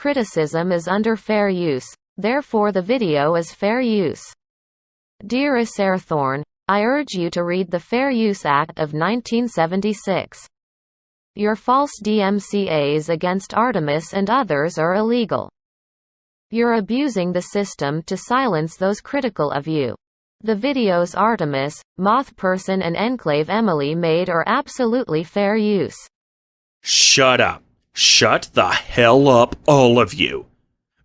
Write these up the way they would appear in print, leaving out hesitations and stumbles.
criticism is under fair use, therefore the video is fair use. Dear Isarthorn, I urge you to read the Fair Use Act of 1976. Your false DMCAs against Artemis and others are illegal. You're abusing the system to silence those critical of you. The videos Artemis, Moth Person and Enclave Emily made are absolutely fair use. Shut up. Shut the hell up, all of you.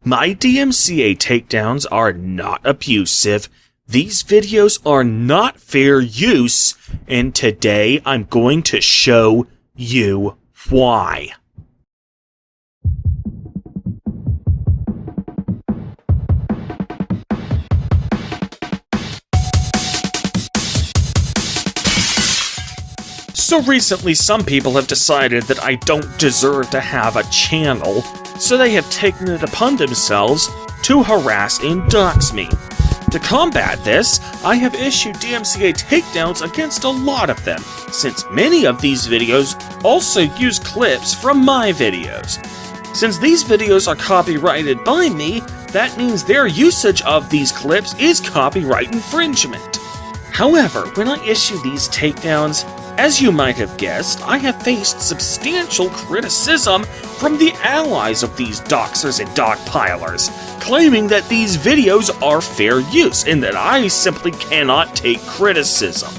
My DMCA takedowns are not abusive. These videos are not fair use, and today I'm going to show you why. So recently some people have decided that I don't deserve to have a channel, so they have taken it upon themselves to harass and dox me. To combat this, I have issued DMCA takedowns against a lot of them, since many of these videos also use clips from my videos. Since these videos are copyrighted by me, that means their usage of these clips is copyright infringement. However, when I issue these takedowns, as you might have guessed, I have faced substantial criticism from the allies of these doxers and dogpilers, claiming that these videos are fair use and that I simply cannot take criticism.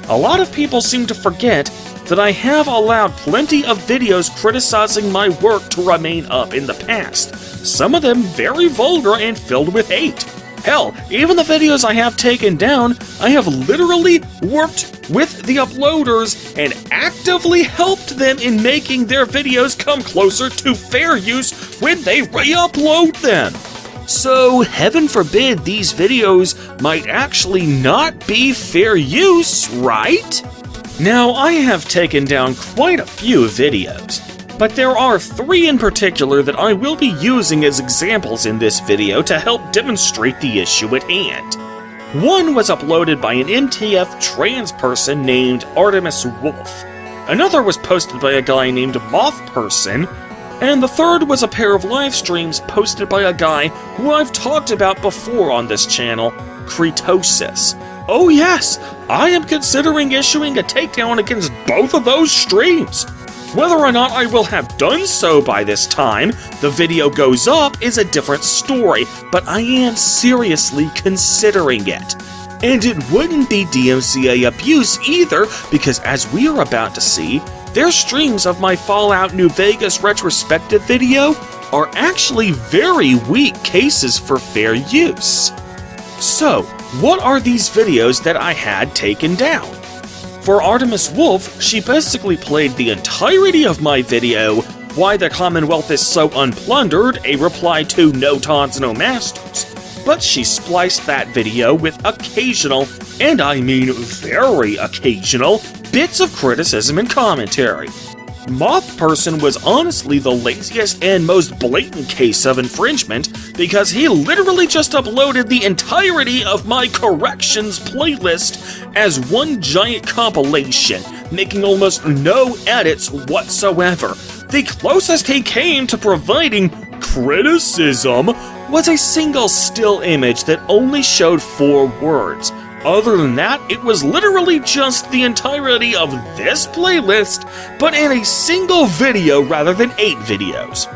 A lot of people seem to forget that I have allowed plenty of videos criticizing my work to remain up in the past, some of them very vulgar and filled with hate. Hell, even the videos I have taken down, I have literally worked with the uploaders and actively helped them in making their videos come closer to fair use when they re-upload them. So, heaven forbid these videos might actually not be fair use, right? Now, I have taken down quite a few videos, but there are 3 in particular that I will be using as examples in this video to help demonstrate the issue at hand. One was uploaded by an MTF trans person named Artemis Wolf. Another was posted by a guy named Moth Person, and the third was a pair of live streams posted by a guy who I've talked about before on this channel, Cretosis. Oh yes, I am considering issuing a takedown against both of those streams. Whether or not I will have done so by this time the video goes up is a different story, but I am seriously considering it. And it wouldn't be DMCA abuse either, because as we are about to see, their streams of my Fallout New Vegas retrospective video are actually very weak cases for fair use. So, what are these videos that I had taken down? For Artemis Wolf, she basically played the entirety of my video, Why the Commonwealth is So Unplundered, a reply to No Tons No Masters. But she spliced that video with occasional, and I mean very occasional, bits of criticism and commentary. Moth Person was honestly the laziest and most blatant case of infringement because he literally just uploaded the entirety of my corrections playlist as one giant compilation, making almost no edits whatsoever. The closest he came to providing criticism was a single still image that only showed 4 words. Other than that, it was literally just the entirety of this playlist, but in a single video rather than 8 videos.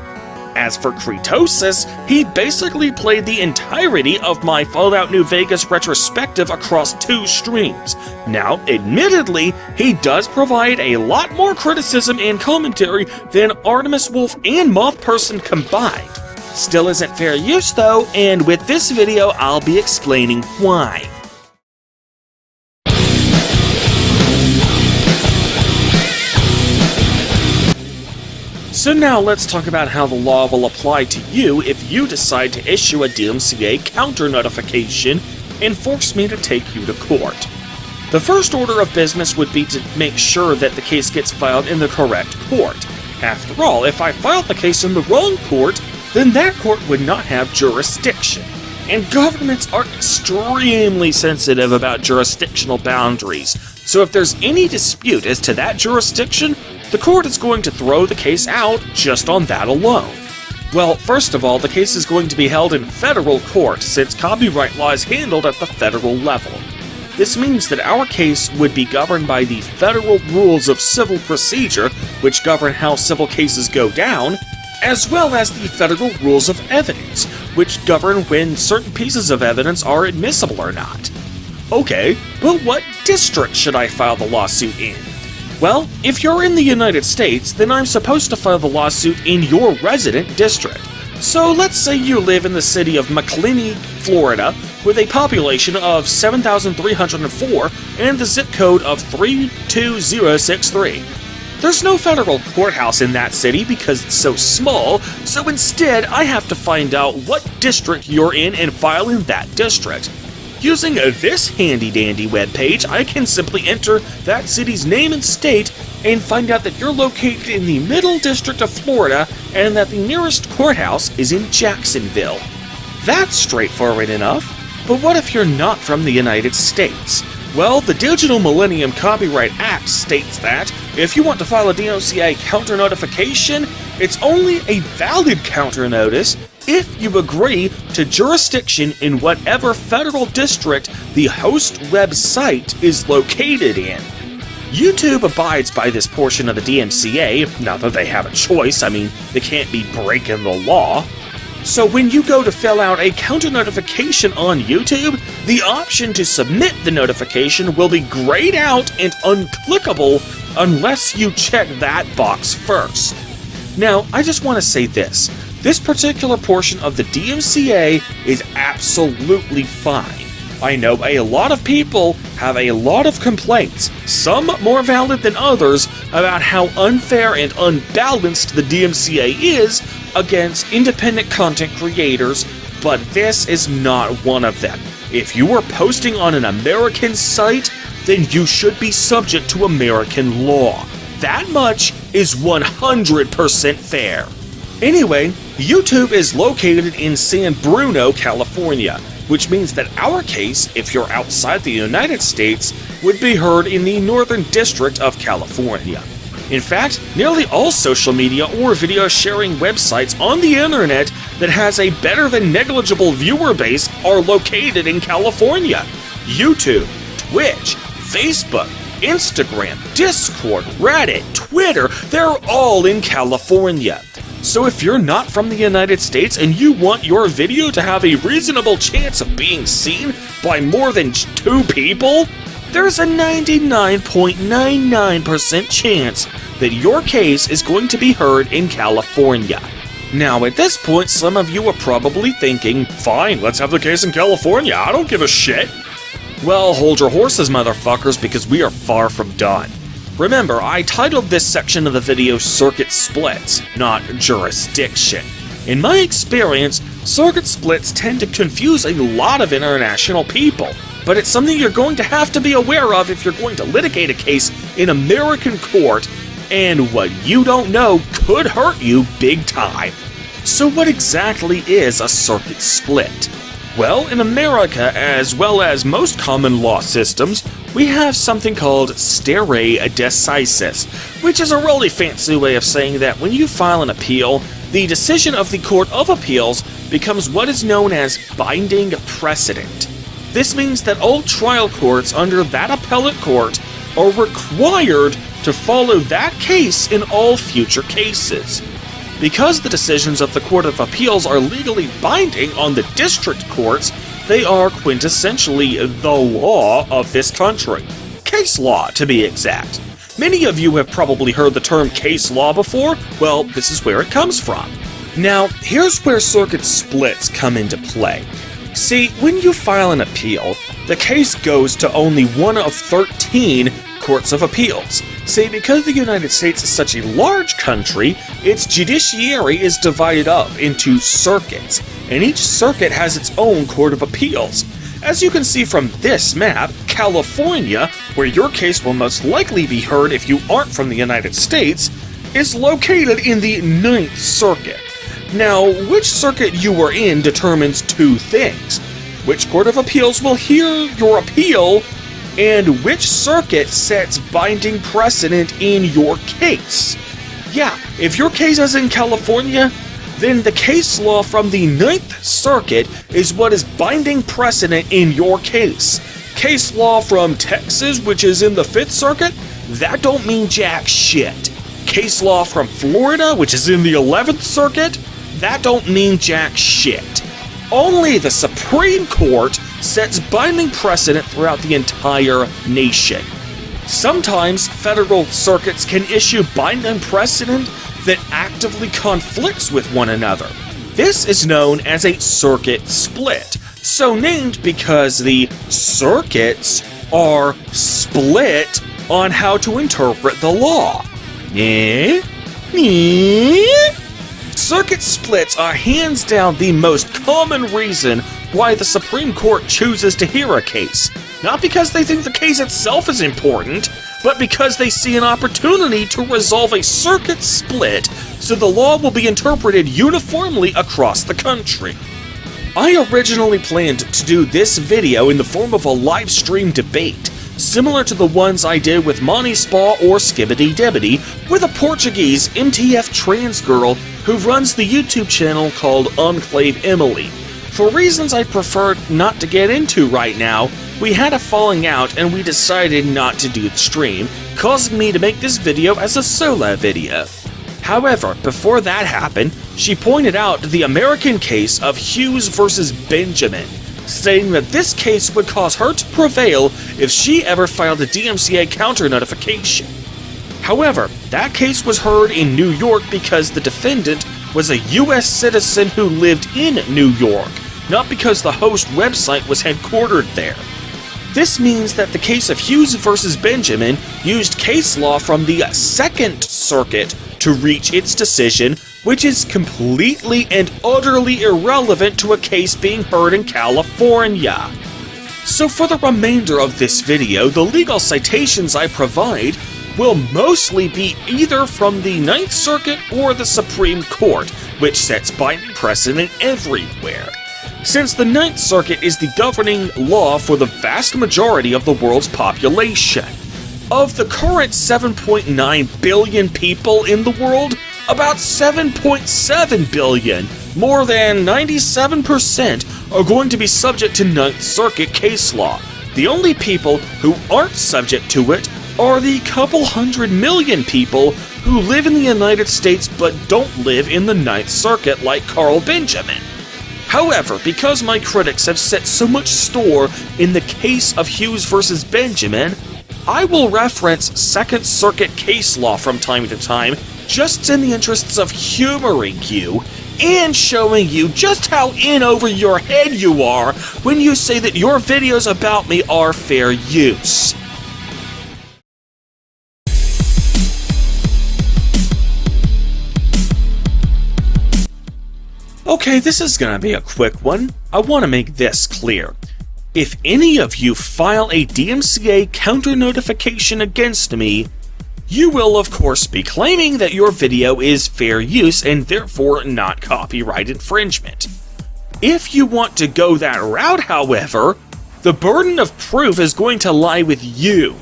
As for Cretosis, he basically played the entirety of my Fallout New Vegas retrospective across 2 streams. Now, admittedly, he does provide a lot more criticism and commentary than Artemis Wolf and Moth Person combined. Still isn't fair use though, and with this video I'll be explaining why. So now let's talk about how the law will apply to you if you decide to issue a DMCA counter notification and force me to take you to court. The first order of business would be to make sure that the case gets filed in the correct court. After all, if I filed the case in the wrong court, then that court would not have jurisdiction. And governments are extremely sensitive about jurisdictional boundaries, so if there's any dispute as to that jurisdiction, the court is going to throw the case out just on that alone. Well, first of all, the case is going to be held in federal court since copyright law is handled at the federal level. This means that our case would be governed by the federal rules of civil procedure, which govern how civil cases go down, as well as the federal rules of evidence, which govern when certain pieces of evidence are admissible or not. Okay, but what district should I file the lawsuit in? Well, if you're in the United States, then I'm supposed to file the lawsuit in your resident district. So let's say you live in the city of McClinney, Florida, with a population of 7,304 and the zip code of 32063. There's no federal courthouse in that city because it's so small, so instead I have to find out what district you're in and file in that district. Using this handy-dandy webpage, I can simply enter that city's name and state and find out that you're located in the Middle District of Florida and that the nearest courthouse is in Jacksonville. That's straightforward enough, but what if you're not from the United States? Well, the Digital Millennium Copyright Act states that if you want to file a DMCA counter-notification, it's only a valid counter-notice if you agree to jurisdiction in whatever federal district the host website is located in. YouTube abides by this portion of the DMCA, not that they have a choice, I mean, they can't be breaking the law. So when you go to fill out a counter-notification on YouTube, the option to submit the notification will be grayed out and unclickable unless you check that box first. Now, I just want to say this. This particular portion of the DMCA is absolutely fine. I know a lot of people have a lot of complaints, some more valid than others, about how unfair and unbalanced the DMCA is against independent content creators, but this is not one of them. If you are posting on an American site, then you should be subject to American law. That much is 100% fair. Anyway, YouTube is located in San Bruno, California, which means that our case, if you're outside the United States, would be heard in the Northern District of California. In fact, nearly all social media or video sharing websites on the internet that has a better than negligible viewer base are located in California. YouTube, Twitch, Facebook, Instagram, Discord, Reddit, Twitter, they're all in California. So if you're not from the United States and you want your video to have a reasonable chance of being seen by more than 2 people, there's a 99.99% chance that your case is going to be heard in California. Now, at this point, some of you are probably thinking, fine, let's have the case in California, I don't give a shit. Well, hold your horses, motherfuckers, because we are far from done. Remember, I titled this section of the video Circuit Splits, not Jurisdiction. In my experience, circuit splits tend to confuse a lot of international people, but it's something you're going to have to be aware of if you're going to litigate a case in American court, and what you don't know could hurt you big time. So what exactly is a circuit split? Well, in America, as well as most common law systems, we have something called stare decisis, which is a really fancy way of saying that when you file an appeal, the decision of the Court of Appeals becomes what is known as binding precedent. This means that all trial courts under that appellate court are required to follow that case in all future cases. Because the decisions of the Court of Appeals are legally binding on the district courts, they are quintessentially the law of this country. Case law, to be exact. Many of you have probably heard the term case law before. Well, this is where it comes from. Now, here's where circuit splits come into play. See, when you file an appeal, the case goes to only one of 13 courts of appeals. See, because the United States is such a large country, its judiciary is divided up into circuits, and each circuit has its own court of appeals. As you can see from this map, California, where your case will most likely be heard if you aren't from the United States, is located in the 9th Circuit. Now, which circuit you are in determines 2 things. Which court of appeals will hear your appeal, and which circuit sets binding precedent in your case. Yeah, if your case is in California, then the case law from the Ninth Circuit is what is binding precedent in your case. Case law from Texas, which is in the Fifth Circuit, that don't mean jack shit. Case law from Florida, which is in the 11th Circuit, that don't mean jack shit. Only the Supreme Court sets binding precedent throughout the entire nation. Sometimes federal circuits can issue binding precedent that actively conflicts with one another. This is known as a circuit split, so named because the circuits are split on how to interpret the law. Circuit splits are hands down the most common reason why the Supreme Court chooses to hear a case. Not because they think the case itself is important, but because they see an opportunity to resolve a circuit split so the law will be interpreted uniformly across the country. I originally planned to do this video in the form of a live stream debate, similar to the ones I did with Monty Spa or Skibbity Debbity, with a Portuguese MTF trans girl who runs the YouTube channel called Enclave Emily. For reasons I prefer not to get into right now, we had a falling out and we decided not to do the stream, causing me to make this video as a solo video. However, before that happened, she pointed out the American case of Hughes versus Benjamin, stating that this case would cause her to prevail if she ever filed a DMCA counter notification. However, that case was heard in New York because the defendant was a US citizen who lived in New York, not because the host website was headquartered there. This means that the case of Hughes versus Benjamin used case law from the Second Circuit to reach its decision, which is completely and utterly irrelevant to a case being heard in California. So for the remainder of this video, the legal citations I provide will mostly be either from the Ninth Circuit or the Supreme Court, which sets binding precedent everywhere. Since the Ninth Circuit is the governing law for the vast majority of the world's population. Of the current 7.9 billion people in the world, about 7.7 billion, more than 97%, are going to be subject to Ninth Circuit case law. The only people who aren't subject to it are the couple 100 million people who live in the United States but don't live in the Ninth Circuit like Carl Benjamin. However, because my critics have set so much store in the case of Hughes versus Benjamin, I will reference Second Circuit case law from time to time, just in the interests of humoring you and showing you just how in over your head you are when you say that your videos about me are fair use. Okay, this is gonna be a quick one. I want to make this clear. If any of you file a DMCA counter notification against me, you will of course be claiming that your video is fair use and therefore not copyright infringement. If you want to go that route, however, the burden of proof is going to lie with you.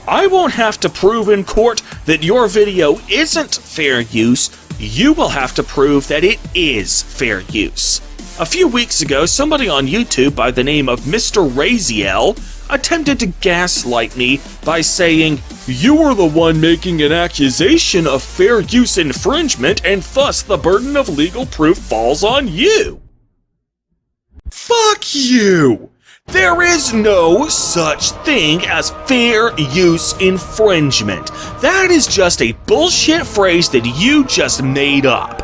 I won't have to prove in court that your video isn't fair use. You will have to prove that it is fair use. A few weeks ago, somebody on YouTube by the name of Mr. Raziel attempted to gaslight me by saying, "You were the one making an accusation of fair use infringement and thus the burden of legal proof falls on you." Fuck you! There is no such thing as fair use infringement. That is just a bullshit phrase that you just made up.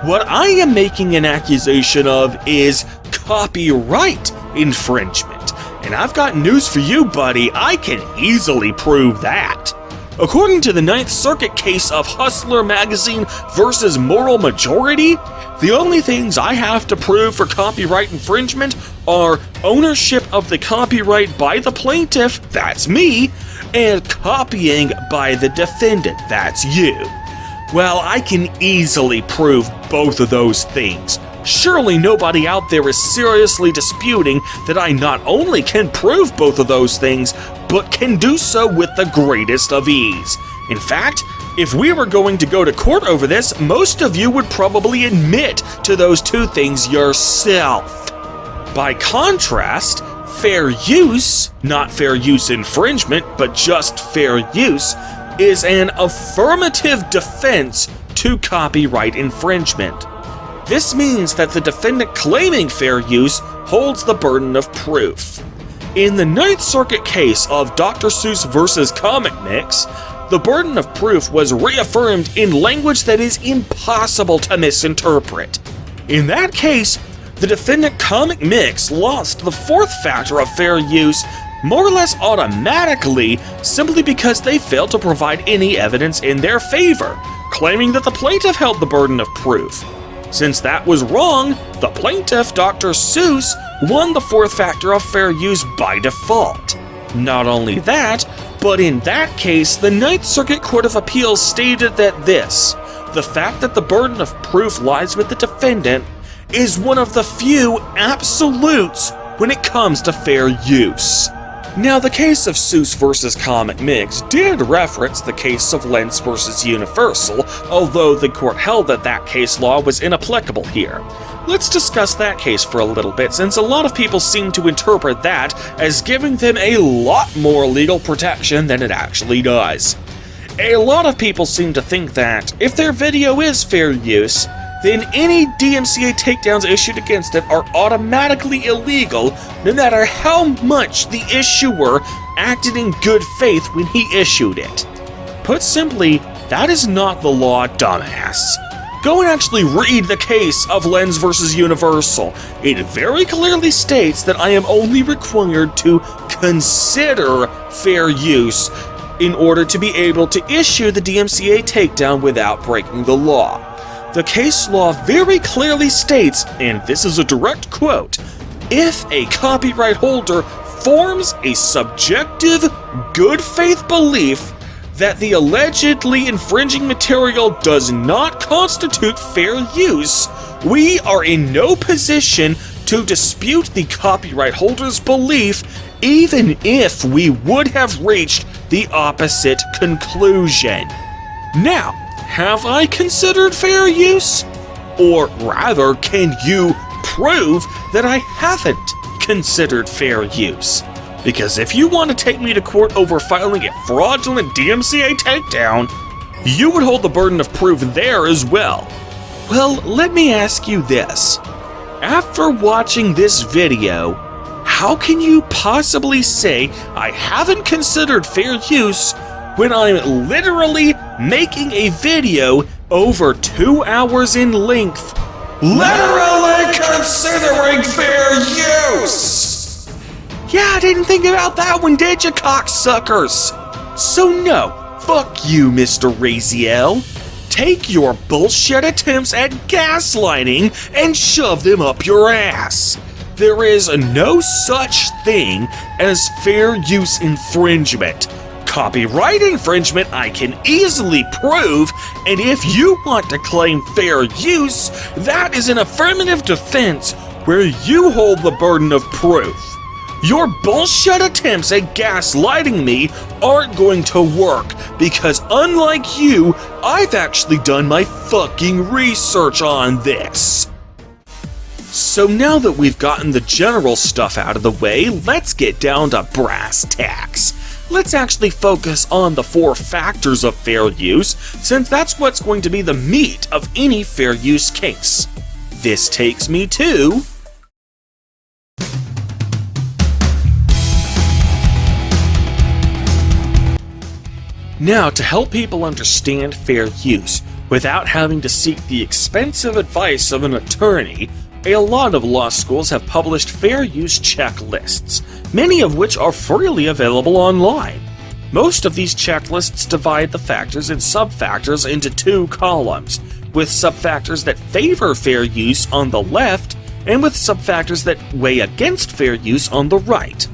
What I am making an accusation of is copyright infringement. And I've got news for you, buddy. I can easily prove that. According to the Ninth Circuit case of Hustler Magazine versus Moral Majority, the only things I have to prove for copyright infringement are ownership of the copyright by the plaintiff, that's me, and copying by the defendant, that's you. Well, I can easily prove both of those things. Surely nobody out there is seriously disputing that I not only can prove both of those things, but can do so with the greatest of ease. In fact, If we were going to go to court over this, most of you would probably admit to those two things yourself. By contrast, fair use, not fair use infringement, but just fair use, is an affirmative defense to copyright infringement. This means that the defendant claiming fair use holds the burden of proof. In the Ninth Circuit case of Dr. Seuss vs. Comic Mix, the burden of proof was reaffirmed in language that is impossible to misinterpret. In that case, the defendant Comic Mix lost the fourth factor of fair use more or less automatically simply because they failed to provide any evidence in their favor, claiming that the plaintiff held the burden of proof. Since that was wrong, the plaintiff, Dr. Seuss, won the fourth factor of fair use by default. Not only that, but in that case, the Ninth Circuit Court of Appeals stated that the fact that the burden of proof lies with the defendant, is one of the few absolutes when it comes to fair use. Now, the case of Seuss vs. Comic Mix did reference the case of Lenz vs. Universal, although the court held that that case law was inapplicable here. Let's discuss that case for a little bit, since a lot of people seem to interpret that as giving them a lot more legal protection than it actually does. A lot of people seem to think that if their video is fair use, then any DMCA takedowns issued against it are automatically illegal, no matter how much the issuer acted in good faith when he issued it. Put simply, that is not the law, dumbass. Go and actually read the case of Lenz vs. Universal. It very clearly states that I am only required to consider fair use in order to be able to issue the DMCA takedown without breaking the law. The case law very clearly states, and this is a direct quote, if a copyright holder forms a subjective, good faith belief that the allegedly infringing material does not constitute fair use, we are in no position to dispute the copyright holder's belief, even if we would have reached the opposite conclusion. Now, have I considered fair use? Or rather, can you prove that I haven't considered fair use? Because if you want to take me to court over filing a fraudulent DMCA takedown, you would hold the burden of proof there as well. Well, let me ask you this. After watching this video, how can you possibly say I haven't considered fair use when I'm literally making a video over 2 hours in length? Literally considering fair use! Yeah, I didn't think about that one, did you, cocksuckers? So no, fuck you, Mr. Raziel. Take your bullshit attempts at gaslighting and shove them up your ass. There is no such thing as fair use infringement. Copyright infringement I can easily prove, and if you want to claim fair use, that is an affirmative defense where you hold the burden of proof. Your bullshit attempts at gaslighting me aren't going to work because unlike you, I've actually done my fucking research on this. So now that we've gotten the general stuff out of the way, let's get down to brass tacks. Let's actually focus on the 4 factors of fair use, since that's what's going to be the meat of any fair use case. This takes me to Now, to help people understand fair use without having to seek the expensive advice of an attorney, a lot of law schools have published fair use checklists, many of which are freely available online. Most of these checklists divide the factors and subfactors into 2 columns, with subfactors that favor fair use on the left and with subfactors that weigh against fair use on the right.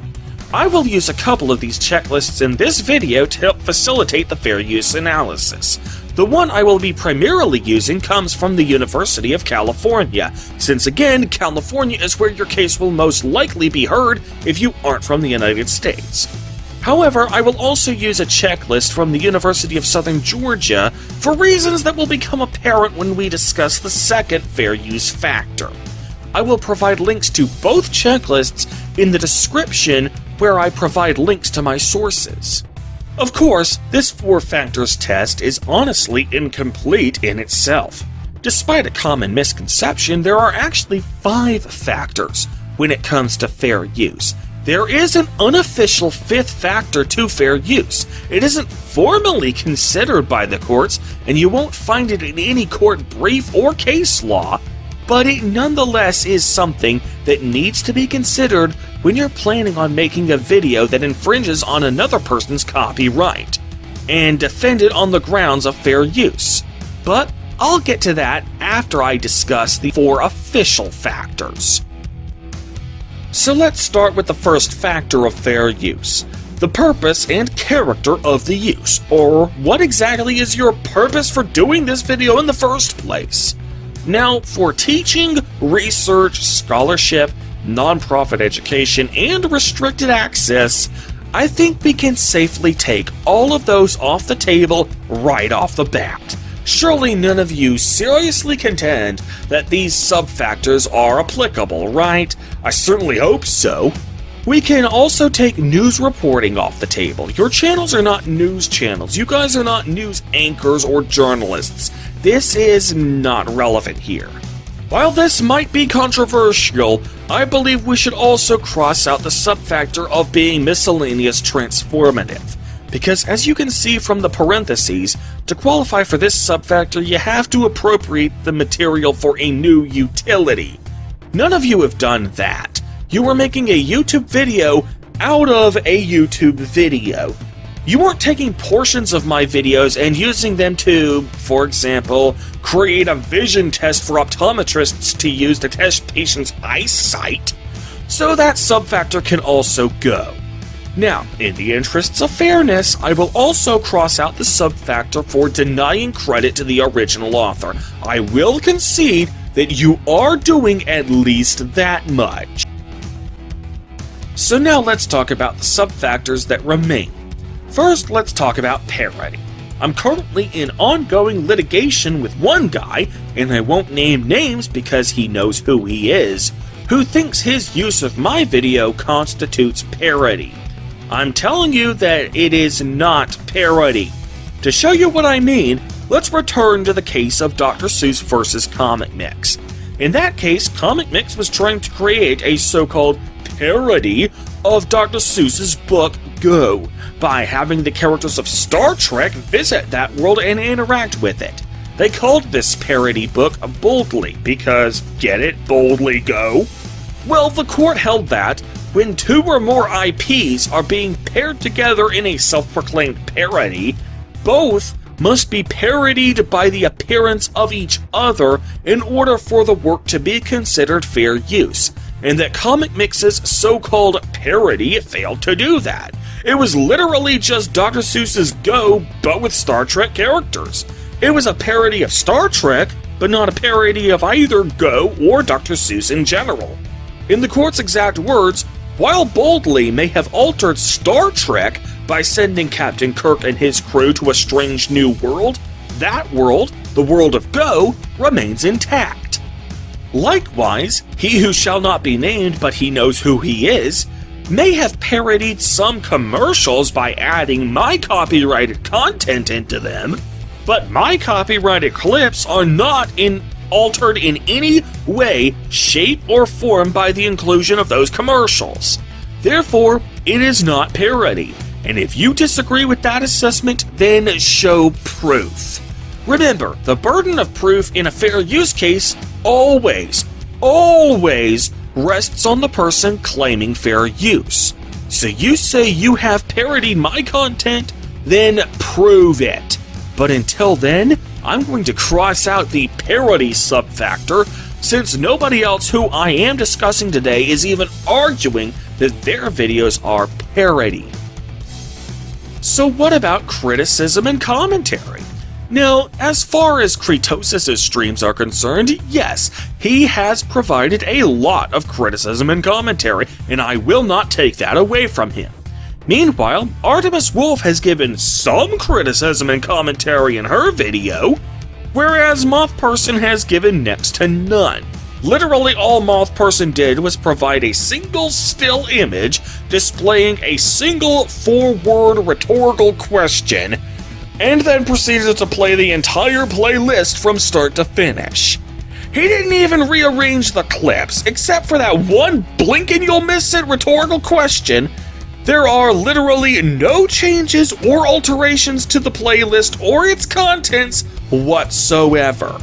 I will use a couple of these checklists in this video to help facilitate the fair use analysis. The one I will be primarily using comes from the University of California, since again, California is where your case will most likely be heard if you aren't from the United States. However, I will also use a checklist from the University of Southern Georgia for reasons that will become apparent when we discuss the second fair use factor. I will provide links to both checklists in the description where I provide links to my sources. Of course, this 4 factors test is honestly incomplete in itself. Despite a common misconception, there are actually 5 factors when it comes to fair use. There is an unofficial 5th factor to fair use. It isn't formally considered by the courts, and you won't find it in any court brief or case law, but it nonetheless is something that needs to be considered when you're planning on making a video that infringes on another person's copyright, and defend it on the grounds of fair use. But I'll get to that after I discuss the 4 official factors. So let's start with the first factor of fair use, the purpose and character of the use, or what exactly is your purpose for doing this video in the first place? Now, for teaching, research, scholarship, nonprofit education, and restricted access, I think we can safely take all of those off the table right off the bat. Surely none of you seriously contend that these sub-factors are applicable, right? I certainly hope so. We can also take news reporting off the table. Your channels are not news channels. You guys are not news anchors or journalists. This is not relevant here. While this might be controversial, I believe we should also cross out the sub-factor of being miscellaneous transformative. Because as you can see from the parentheses, to qualify for this sub-factor you have to appropriate the material for a new utility. None of you have done that. You are making a YouTube video out of a YouTube video. You weren't taking portions of my videos and using them to, for example, create a vision test for optometrists to use to test patients' eyesight. So that sub-factor can also go. Now, in the interests of fairness, I will also cross out the sub-factor for denying credit to the original author. I will concede that you are doing at least that much. So now let's talk about the sub-factors that remain. First, let's talk about parody. I'm currently in ongoing litigation with one guy, and I won't name names because he knows who he is, who thinks his use of my video constitutes parody. I'm telling you that it is not parody. To show you what I mean, let's return to the case of Dr. Seuss versus Comic Mix. In that case, Comic Mix was trying to create a so-called parody of Dr. Seuss's book Go by having the characters of Star Trek visit that world and interact with it. They called this parody book Boldly because, get it, Boldly Go? Well, the court held that when 2 or more IPs are being paired together in a self-proclaimed parody, both must be parodied by the appearance of each other in order for the work to be considered fair use, and that Comic Mix's so-called parody failed to do that. It was literally just Dr. Seuss's Go, but with Star Trek characters. It was a parody of Star Trek, but not a parody of either Go or Dr. Seuss in general. In the court's exact words, while Boldly may have altered Star Trek by sending Captain Kirk and his crew to a strange new world, that world, the world of Go, remains intact. Likewise, he who shall not be named but he knows who he is, may have parodied some commercials by adding my copyrighted content into them, but my copyrighted clips are not altered in any way, shape, or form by the inclusion of those commercials. Therefore, it is not parody, and if you disagree with that assessment, then show proof. Remember, the burden of proof in a fair use case always rests on the person claiming fair use. So you say you have parodied my content, then prove it. But until then, I'm going to cross out the parody sub-factor, since nobody else who I am discussing today is even arguing that their videos are parody. So what about criticism and commentary? Now, as far as Kretosis' streams are concerned, yes, he has provided a lot of criticism and commentary, and I will not take that away from him. Meanwhile, Artemis Wolf has given some criticism and commentary in her video, whereas Moth Person has given next to none. Literally all Moth Person did was provide a single still image displaying a single four-word rhetorical question, and then proceeded to play the entire playlist from start to finish. He didn't even rearrange the clips, except for that one blink and you'll miss it rhetorical question. There are literally no changes or alterations to the playlist or its contents whatsoever.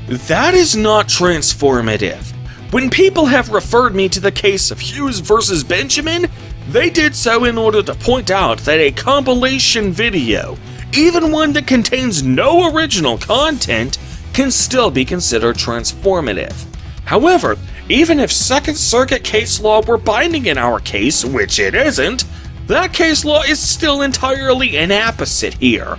That is not transformative. When people have referred me to the case of Hughes versus Benjamin, they did so in order to point out that a compilation video, even one that contains no original content, can still be considered transformative. However, even if Second Circuit case law were binding in our case, which it isn't, that case law is still entirely inapposite here.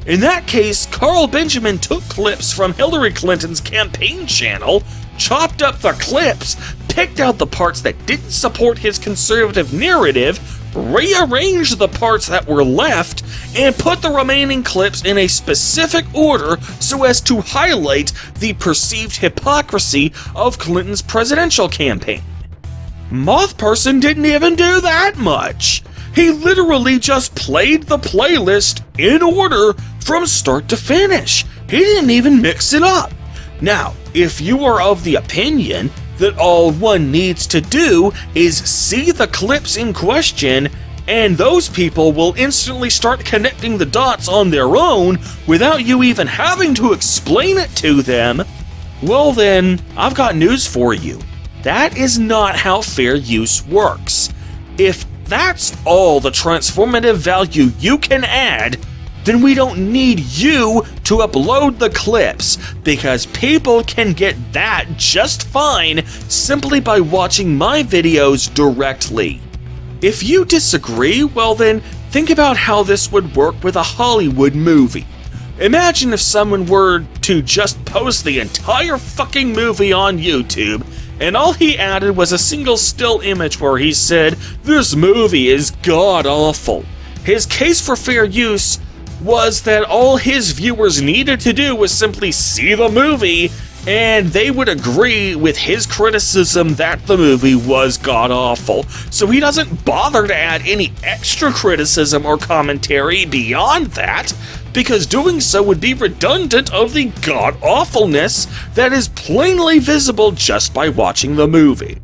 In that case, Carl Benjamin took clips from Hillary Clinton's campaign channel, chopped up the clips, picked out the parts that didn't support his conservative narrative, rearranged the parts that were left, and put the remaining clips in a specific order so as to highlight the perceived hypocrisy of Clinton's presidential campaign. Moth Person didn't even do that much. He literally just played the playlist in order from start to finish. He didn't even mix it up. Now, if you are of the opinion that all one needs to do is see the clips in question, and those people will instantly start connecting the dots on their own without you even having to explain it to them, well then, I've got news for you. That is not how fair use works. If that's all the transformative value you can add, then we don't need you to upload the clips, because people can get that just fine simply by watching my videos directly. If you disagree, well then, think about how this would work with a Hollywood movie. Imagine if someone were to just post the entire fucking movie on YouTube, and all he added was a single still image where he said, "This movie is god-awful." His case for fair use was that all his viewers needed to do was simply see the movie, and they would agree with his criticism that the movie was god-awful. So he doesn't bother to add any extra criticism or commentary beyond that, because doing so would be redundant of the god-awfulness that is plainly visible just by watching the movie.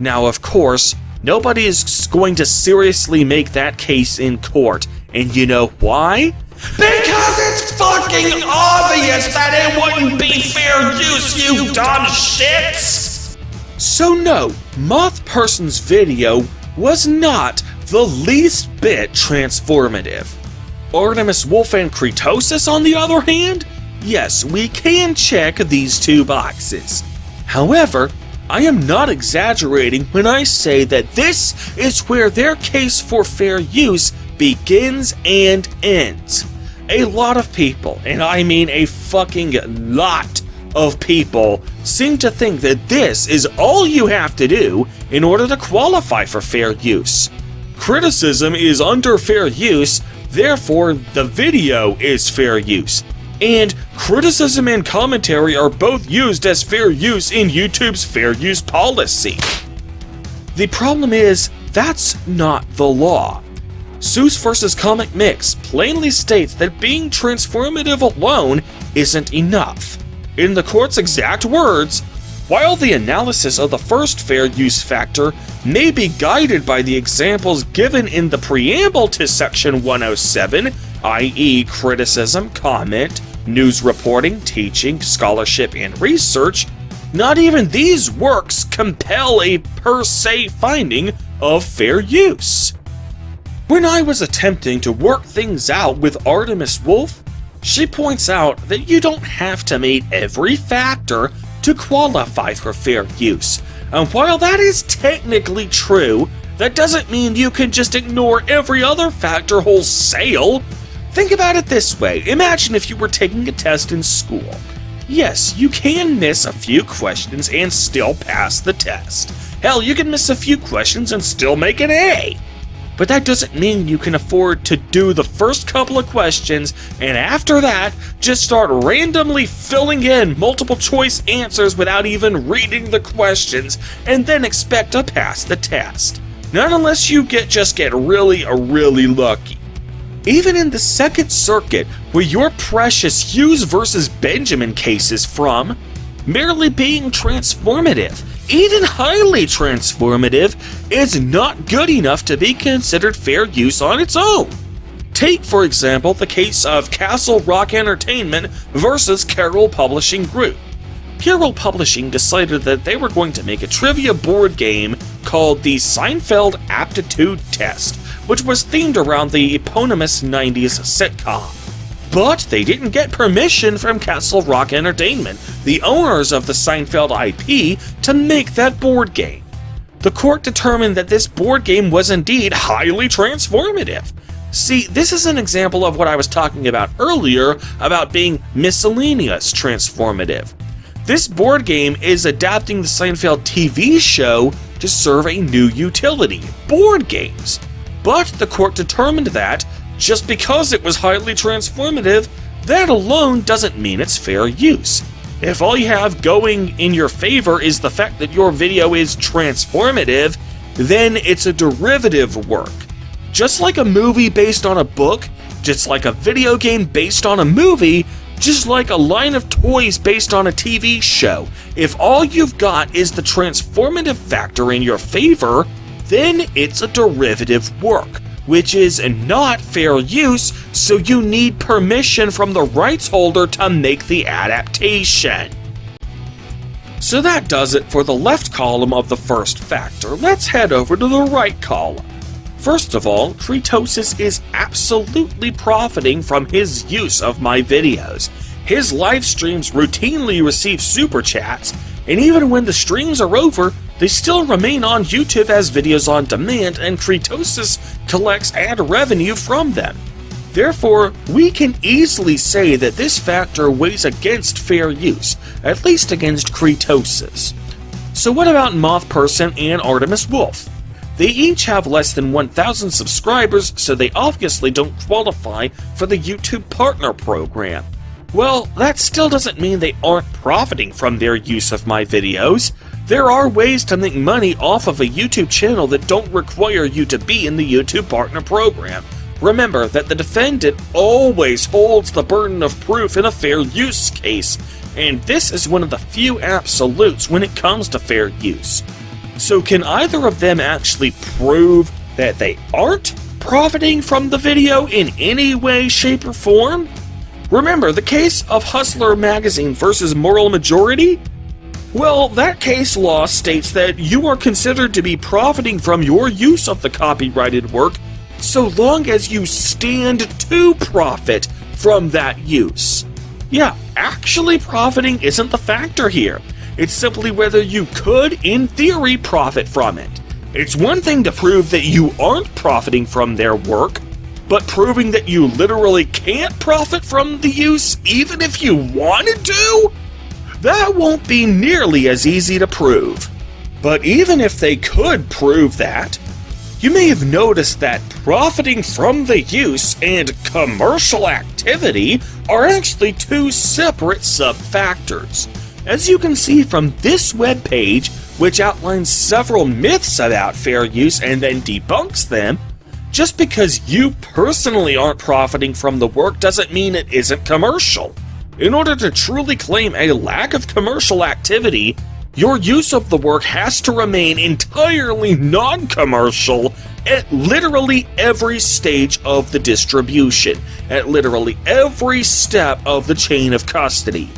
Now, of course, nobody is going to seriously make that case in court, and you know why? Because it's fucking obvious that it wouldn't be fair use, you dumb shits! So no, Moth Person's video was not the least bit transformative. Artemis Wolf and Cretosis, on the other hand? Yes, we can check these two boxes. However, I am not exaggerating when I say that this is where their case for fair use begins and ends. A lot of people, and I mean a fucking lot of people, seem to think that this is all you have to do in order to qualify for fair use. Criticism is under fair use, therefore the video is fair use. And criticism and commentary are both used as fair use in YouTube's fair use policy. The problem is, that's not the law. Seuss vs. Comic Mix plainly states that being transformative alone isn't enough. In the court's exact words, while the analysis of the first fair use factor may be guided by the examples given in the preamble to Section 107, i.e. criticism, comment, news reporting, teaching, scholarship, and research, not even these works compel a per se finding of fair use. When I was attempting to work things out with Artemis Wolf, she points out that you don't have to meet every factor to qualify for fair use. And while that is technically true, that doesn't mean you can just ignore every other factor wholesale. Think about it this way. Imagine if you were taking a test in school. Yes, you can miss a few questions and still pass the test. Hell, you can miss a few questions and still make an A. but that doesn't mean you can afford to do the first couple of questions and after that, just start randomly filling in multiple choice answers without even reading the questions and then expect to pass the test. Not unless you just get really lucky. Even in the Second Circuit, where your precious Hughes versus Benjamin case is from, merely being transformative, even highly transformative, is not good enough to be considered fair use on its own. Take, for example, the case of Castle Rock Entertainment versus Carroll Publishing Group. Carroll Publishing decided that they were going to make a trivia board game called the Seinfeld Aptitude Test, which was themed around the eponymous 90s sitcom. But they didn't get permission from Castle Rock Entertainment, the owners of the Seinfeld IP, to make that board game. The court determined that this board game was indeed highly transformative. See, this is an example of what I was talking about earlier about being miscellaneous transformative. This board game is adapting the Seinfeld TV show to serve a new utility, board games. But the court determined that, just because it was highly transformative, that alone doesn't mean it's fair use. If all you have going in your favor is the fact that your video is transformative, then it's a derivative work. Just like a movie based on a book, just like a video game based on a movie, just like a line of toys based on a TV show, if all you've got is the transformative factor in your favor, then it's a derivative work, which is not fair use, so you need permission from the rights holder to make the adaptation. So that does it for the left column of the first factor. Let's head over to the right column. First of all, Kretosis is absolutely profiting from his use of my videos. His live streams routinely receive super chats, and even when the streams are over, they still remain on YouTube as videos on demand, and Kretosis collects ad revenue from them. Therefore, we can easily say that this factor weighs against fair use, at least against Kretosis. So what about Moth Person and Artemis Wolf? They each have less than 1,000 subscribers, so they obviously don't qualify for the YouTube Partner Program. Well, that still doesn't mean they aren't profiting from their use of my videos. There are ways to make money off of a YouTube channel that don't require you to be in the YouTube Partner Program. Remember that the defendant always holds the burden of proof in a fair use case, and this is one of the few absolutes when it comes to fair use. So can either of them actually prove that they aren't profiting from the video in any way, shape, or form? Remember the case of Hustler Magazine versus Moral Majority? Well, that case law states that you are considered to be profiting from your use of the copyrighted work so long as you stand to profit from that use. Yeah, actually profiting isn't the factor here. It's simply whether you could, in theory, profit from it. It's one thing to prove that you aren't profiting from their work, but proving that you literally can't profit from the use even if you wanted to? That won't be nearly as easy to prove. But even if they could prove that, you may have noticed that profiting from the use and commercial activity are actually two separate sub-factors. As you can see from this webpage, which outlines several myths about fair use and then debunks them, just because you personally aren't profiting from the work doesn't mean it isn't commercial. In order to truly claim a lack of commercial activity, your use of the work has to remain entirely non-commercial at literally every stage of the distribution, at literally every step of the chain of custody.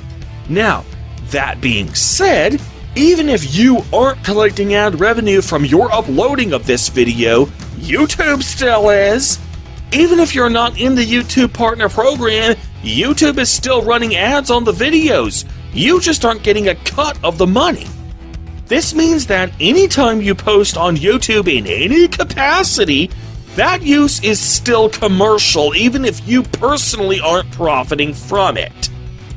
Now, that being said, even if you aren't collecting ad revenue from your uploading of this video, YouTube still is. Even if you're not in the YouTube Partner Program, YouTube is still running ads on the videos. You just aren't getting a cut of the money. This means that anytime you post on YouTube in any capacity, that use is still commercial, even if you personally aren't profiting from it.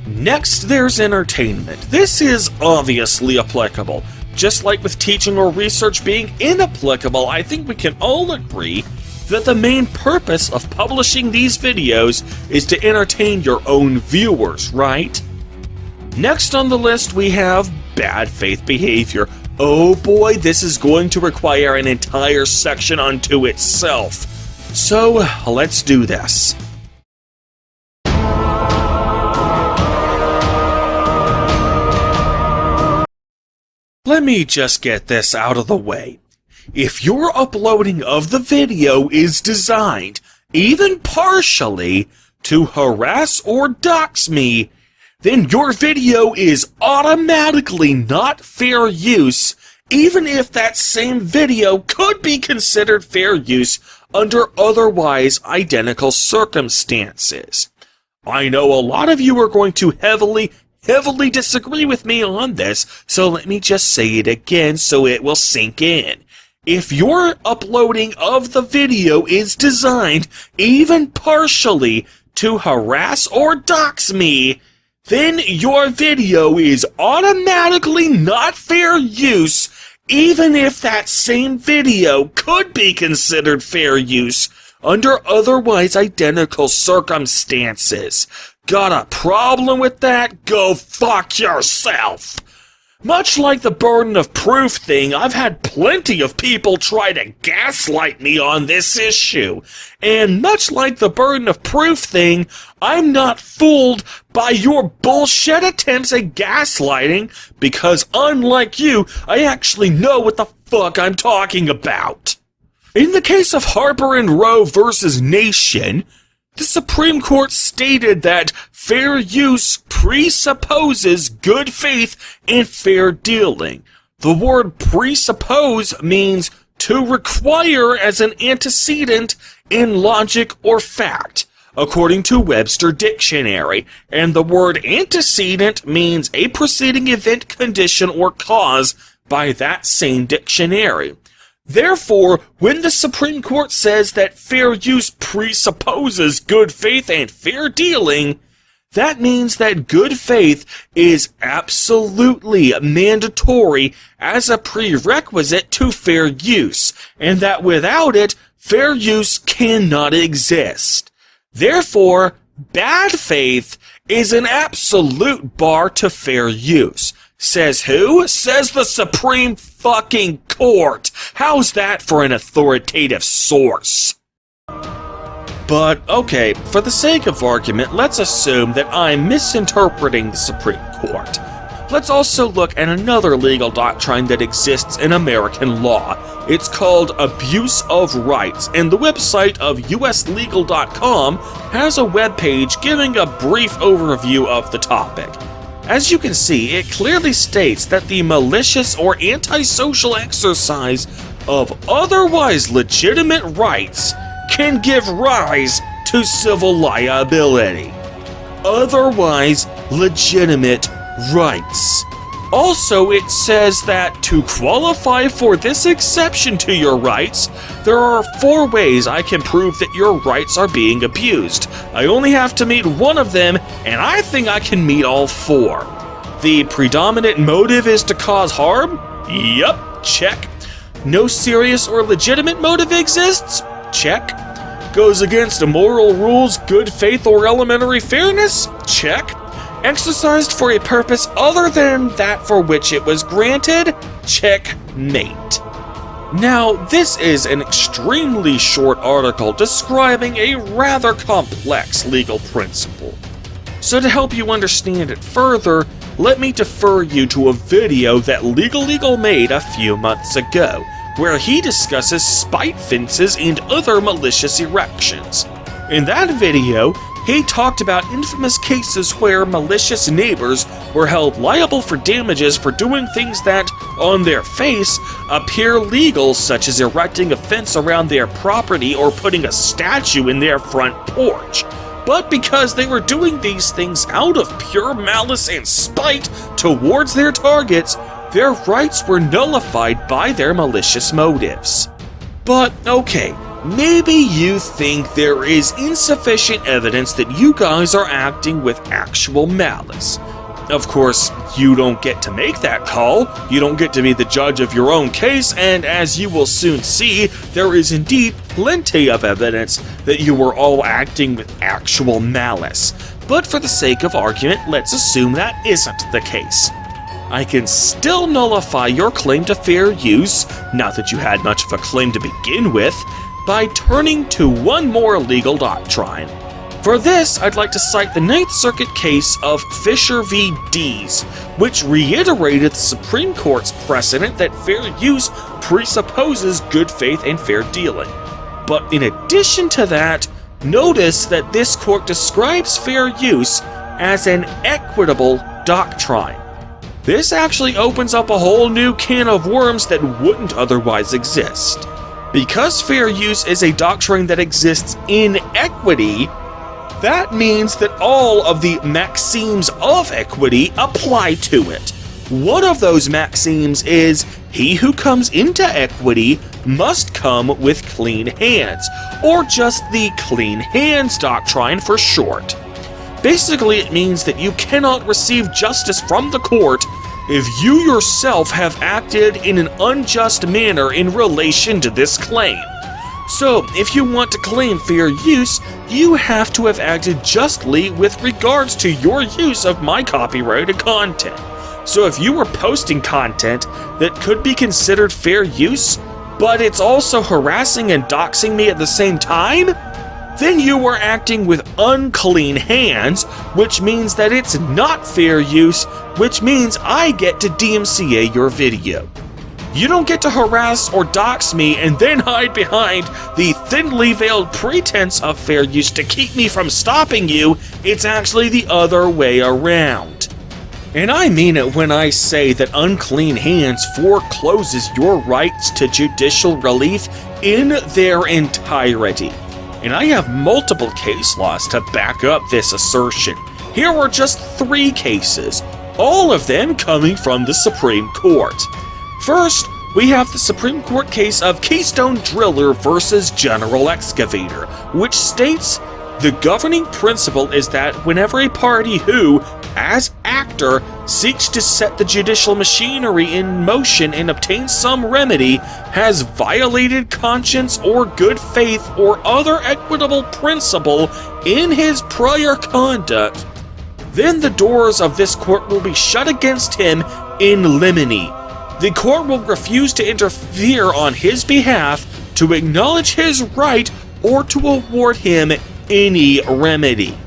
Next, there's entertainment. This is obviously applicable. Just like with teaching or research being inapplicable, I think we can all agree that the main purpose of publishing these videos is to entertain your own viewers, right? Next on the list we have bad faith behavior. Oh boy, this is going to require an entire section unto itself. So, let's do this. Let me just get this out of the way. If your uploading of the video is designed, even partially, to harass or dox me, then your video is automatically not fair use, even if that same video could be considered fair use under otherwise identical circumstances. I know a lot of you are going to heavily disagree with me on this, so let me just say it again so it will sink in. If your uploading of the video is designed, even partially, to harass or dox me, then your video is automatically not fair use, even if that same video could be considered fair use under otherwise identical circumstances. Got a problem with that? Go fuck yourself! Much like the burden of proof thing, I've had plenty of people try to gaslight me on this issue. And much like the burden of proof thing, I'm not fooled by your bullshit attempts at gaslighting, because unlike you, I actually know what the fuck I'm talking about. In the case of Harper and Roe versus Nation, the Supreme Court stated that fair use presupposes good faith and fair dealing. The word presuppose means to require as an antecedent in logic or fact, according to Webster Dictionary, and the word antecedent means a preceding event, condition, or cause by that same dictionary. Therefore, when the Supreme Court says that fair use presupposes good faith and fair dealing, that means that good faith is absolutely mandatory as a prerequisite to fair use, and that without it, fair use cannot exist. Therefore, bad faith is an absolute bar to fair use. Says who? Says the Supreme fucking Court. How's that for an authoritative source? But, okay, for the sake of argument, let's assume that I'm misinterpreting the Supreme Court. Let's also look at another legal doctrine that exists in American law. It's called abuse of rights, and the website of uslegal.com has a webpage giving a brief overview of the topic. As you can see, it clearly states that the malicious or antisocial exercise of otherwise legitimate rights can give rise to civil liability. Otherwise legitimate rights. Also, it says that to qualify for this exception to your rights, there are 4 ways I can prove that your rights are being abused. I only have to meet one of them, and I think I can meet all 4. The predominant motive is to cause harm? Yup, check. No serious or legitimate motive exists? Check. Goes against immoral rules, good faith, or elementary fairness? Check. Exercised for a purpose other than that for which it was granted? Checkmate. Now, this is an extremely short article describing a rather complex legal principle. So to help you understand it further, let me defer you to a video that Legal made a few months ago, where he discusses spite fences and other malicious erections. In that video, he talked about infamous cases where malicious neighbors were held liable for damages for doing things that, on their face, appear legal, such as erecting a fence around their property or putting a statue in their front porch. But because they were doing these things out of pure malice and spite towards their targets, their rights were nullified by their malicious motives. But okay, maybe you think there is insufficient evidence that you guys are acting with actual malice. Of course, you don't get to make that call, you don't get to be the judge of your own case, and as you will soon see, there is indeed plenty of evidence that you were all acting with actual malice. But for the sake of argument, let's assume that isn't the case. I can still nullify your claim to fair use, not that you had much of a claim to begin with, by turning to one more legal doctrine. For this, I'd like to cite the Ninth Circuit case of Fisher v. Dees, which reiterated the Supreme Court's precedent that fair use presupposes good faith and fair dealing. But in addition to that, notice that this court describes fair use as an equitable doctrine. This actually opens up a whole new can of worms that wouldn't otherwise exist. Because fair use is a doctrine that exists in equity, that means that all of the maxims of equity apply to it. One of those maxims is, he who comes into equity must come with clean hands, or just the clean hands doctrine for short. Basically, it means that you cannot receive justice from the court if you yourself have acted in an unjust manner in relation to this claim. So, if you want to claim fair use, you have to have acted justly with regards to your use of my copyrighted content. So if you were posting content that could be considered fair use, but it's also harassing and doxing me at the same time, then you were acting with unclean hands, which means that it's not fair use, which means I get to DMCA your video. You don't get to harass or dox me and then hide behind the thinly veiled pretense of fair use to keep me from stopping you. It's actually the other way around. And I mean it when I say that unclean hands forecloses your rights to judicial relief in their entirety. And I have multiple case laws to back up this assertion. Here are just 3 cases, all of them coming from the Supreme Court. First, we have the Supreme Court case of Keystone Driller versus General Excavator, which states the governing principle is that whenever a party who, as actor, seeks to set the judicial machinery in motion and obtain some remedy, has violated conscience or good faith or other equitable principle in his prior conduct, then the doors of this court will be shut against him in limine. The court will refuse to interfere on his behalf, to acknowledge his right, or to award him any remedy.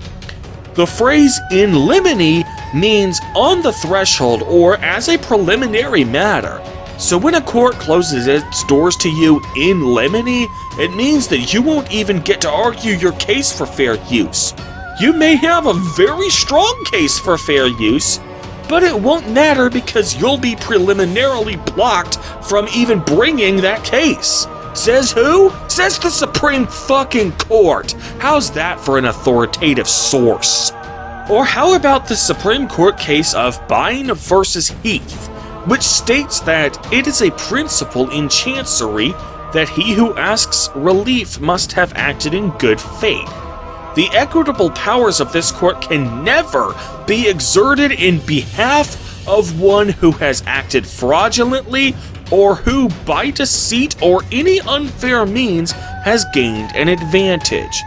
The phrase in limine means on the threshold or as a preliminary matter. So when a court closes its doors to you in limine, it means that you won't even get to argue your case for fair use. You may have a very strong case for fair use, but it won't matter because you'll be preliminarily blocked from even bringing that case. Says who? Says the Supreme fucking Court. How's that for an authoritative source? Or how about the Supreme Court case of Bine versus Heath, which states that it is a principle in chancery that he who asks relief must have acted in good faith. The equitable powers of this court can never be exerted in behalf of one who has acted fraudulently or who, by deceit or any unfair means, has gained an advantage.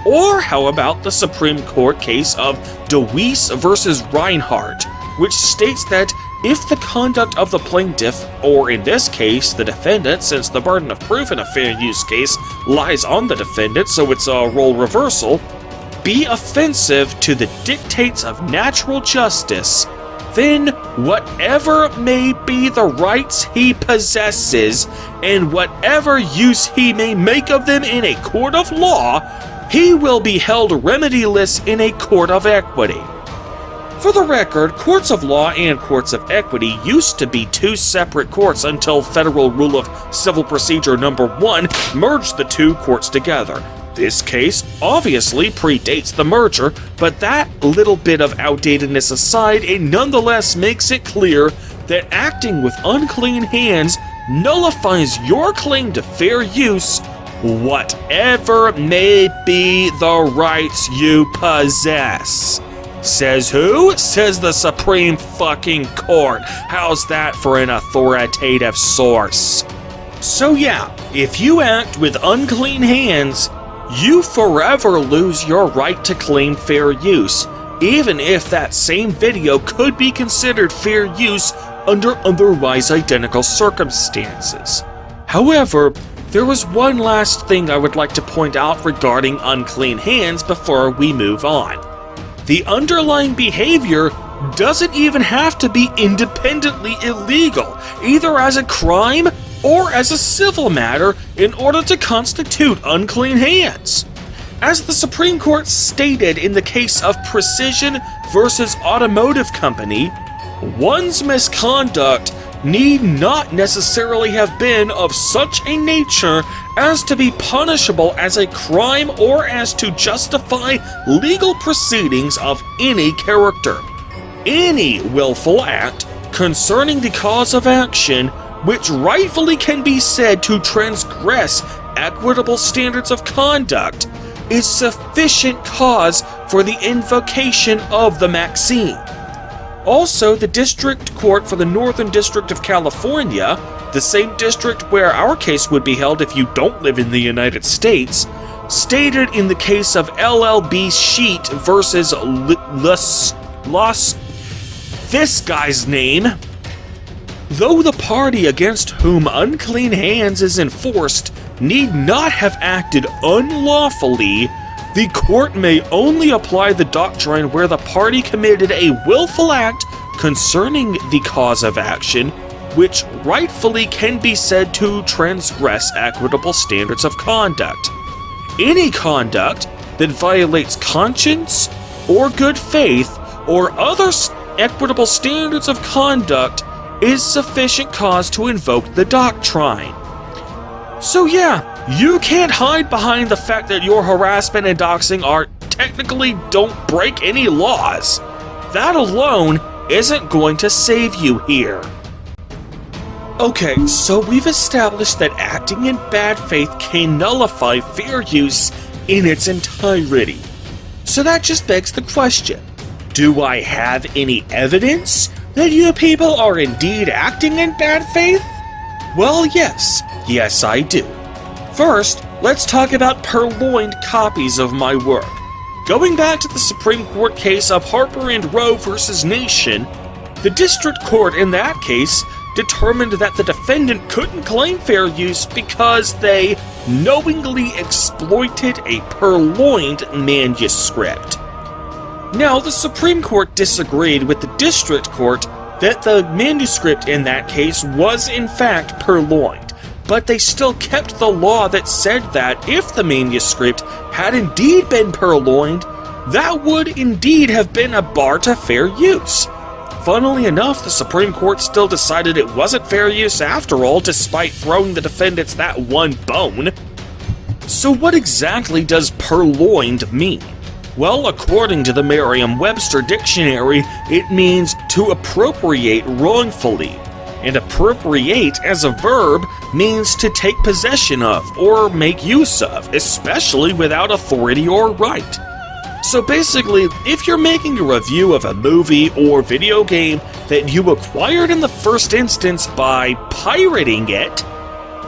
Or how about the Supreme Court case of DeWeese versus Reinhardt, which states that if the conduct of the plaintiff, or in this case the defendant, since the burden of proof in a fair use case lies on the defendant, so it's a role reversal, be offensive to the dictates of natural justice, then whatever may be the rights he possesses, and whatever use he may make of them in a court of law, he will be held remediless in a court of equity. For the record, courts of law and courts of equity used to be 2 separate courts until Federal Rule of Civil Procedure Number 1 merged the 2 courts together. This case obviously predates the merger, but that little bit of outdatedness aside, it nonetheless makes it clear that acting with unclean hands nullifies your claim to fair use, whatever may be the rights you possess. Says who? Says the Supreme fucking Court. How's that for an authoritative source? So yeah, if you act with unclean hands, you forever lose your right to claim fair use, even if that same video could be considered fair use under otherwise identical circumstances. However, there was one last thing I would like to point out regarding unclean hands before we move on. The underlying behavior doesn't even have to be independently illegal, either as a crime or as a civil matter, in order to constitute unclean hands. As the Supreme Court stated in the case of Precision versus Automotive Company, one's misconduct need not necessarily have been of such a nature as to be punishable as a crime or as to justify legal proceedings of any character. Any willful act concerning the cause of action which rightfully can be said to transgress equitable standards of conduct is sufficient cause for the invocation of the maxim. Also, the District Court for the Northern District of California, the same district where our case would be held if you don't live in the United States, stated in the case of LLB Sheet versus this guy's name, though the party against whom unclean hands is enforced need not have acted unlawfully, the court may only apply the doctrine where the party committed a willful act concerning the cause of action, which rightfully can be said to transgress equitable standards of conduct. Any conduct that violates conscience or good faith or other equitable standards of conduct is sufficient cause to invoke the doctrine. So yeah, you can't hide behind the fact that your harassment and doxing technically don't break any laws. That alone isn't going to save you here. Okay, so we've established that acting in bad faith can nullify fair use in its entirety. So that just begs the question, do I have any evidence that you people are indeed acting in bad faith? Well, yes. Yes, I do. First, let's talk about purloined copies of my work. Going back to the Supreme Court case of Harper and Row versus Nation, the District Court in that case determined that the defendant couldn't claim fair use because they knowingly exploited a purloined manuscript. Now, the Supreme Court disagreed with the District Court that the manuscript in that case was in fact purloined, but they still kept the law that said that if the manuscript had indeed been purloined, that would indeed have been a bar to fair use. Funnily enough, the Supreme Court still decided it wasn't fair use after all, despite throwing the defendants that one bone. So what exactly does purloined mean? Well, according to the Merriam-Webster dictionary, it means to appropriate wrongfully. And appropriate as a verb means to take possession of or make use of, especially without authority or right. So basically, if you're making a review of a movie or video game that you acquired in the first instance by pirating it,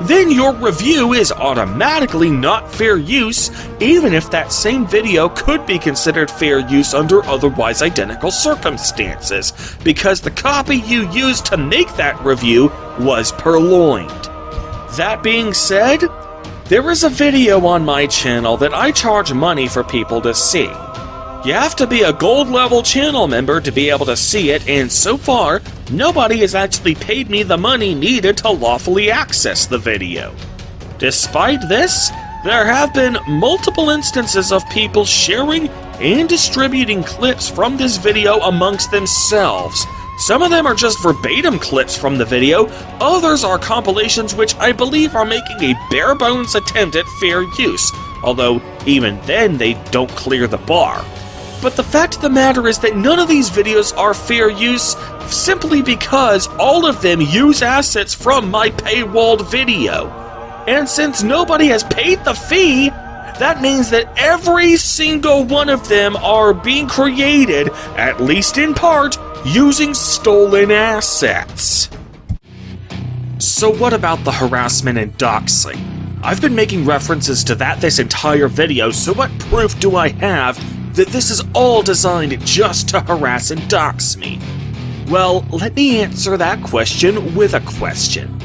then your review is automatically not fair use, even if that same video could be considered fair use under otherwise identical circumstances, because the copy you used to make that review was purloined. That being said, there is a video on my channel that I charge money for people to see. You have to be a gold level channel member to be able to see it, and so far, nobody has actually paid me the money needed to lawfully access the video. Despite this, there have been multiple instances of people sharing and distributing clips from this video amongst themselves. Some of them are just verbatim clips from the video, others are compilations which I believe are making a bare bones attempt at fair use, although even then they don't clear the bar. But the fact of the matter is that none of these videos are fair use simply because all of them use assets from my paywalled video. And since nobody has paid the fee, that means that every single one of them are being created, at least in part, using stolen assets. So what about the harassment and doxing? I've been making references to that this entire video, so what proof do I have that this is all designed just to harass and dox me? Well, let me answer that question with a question.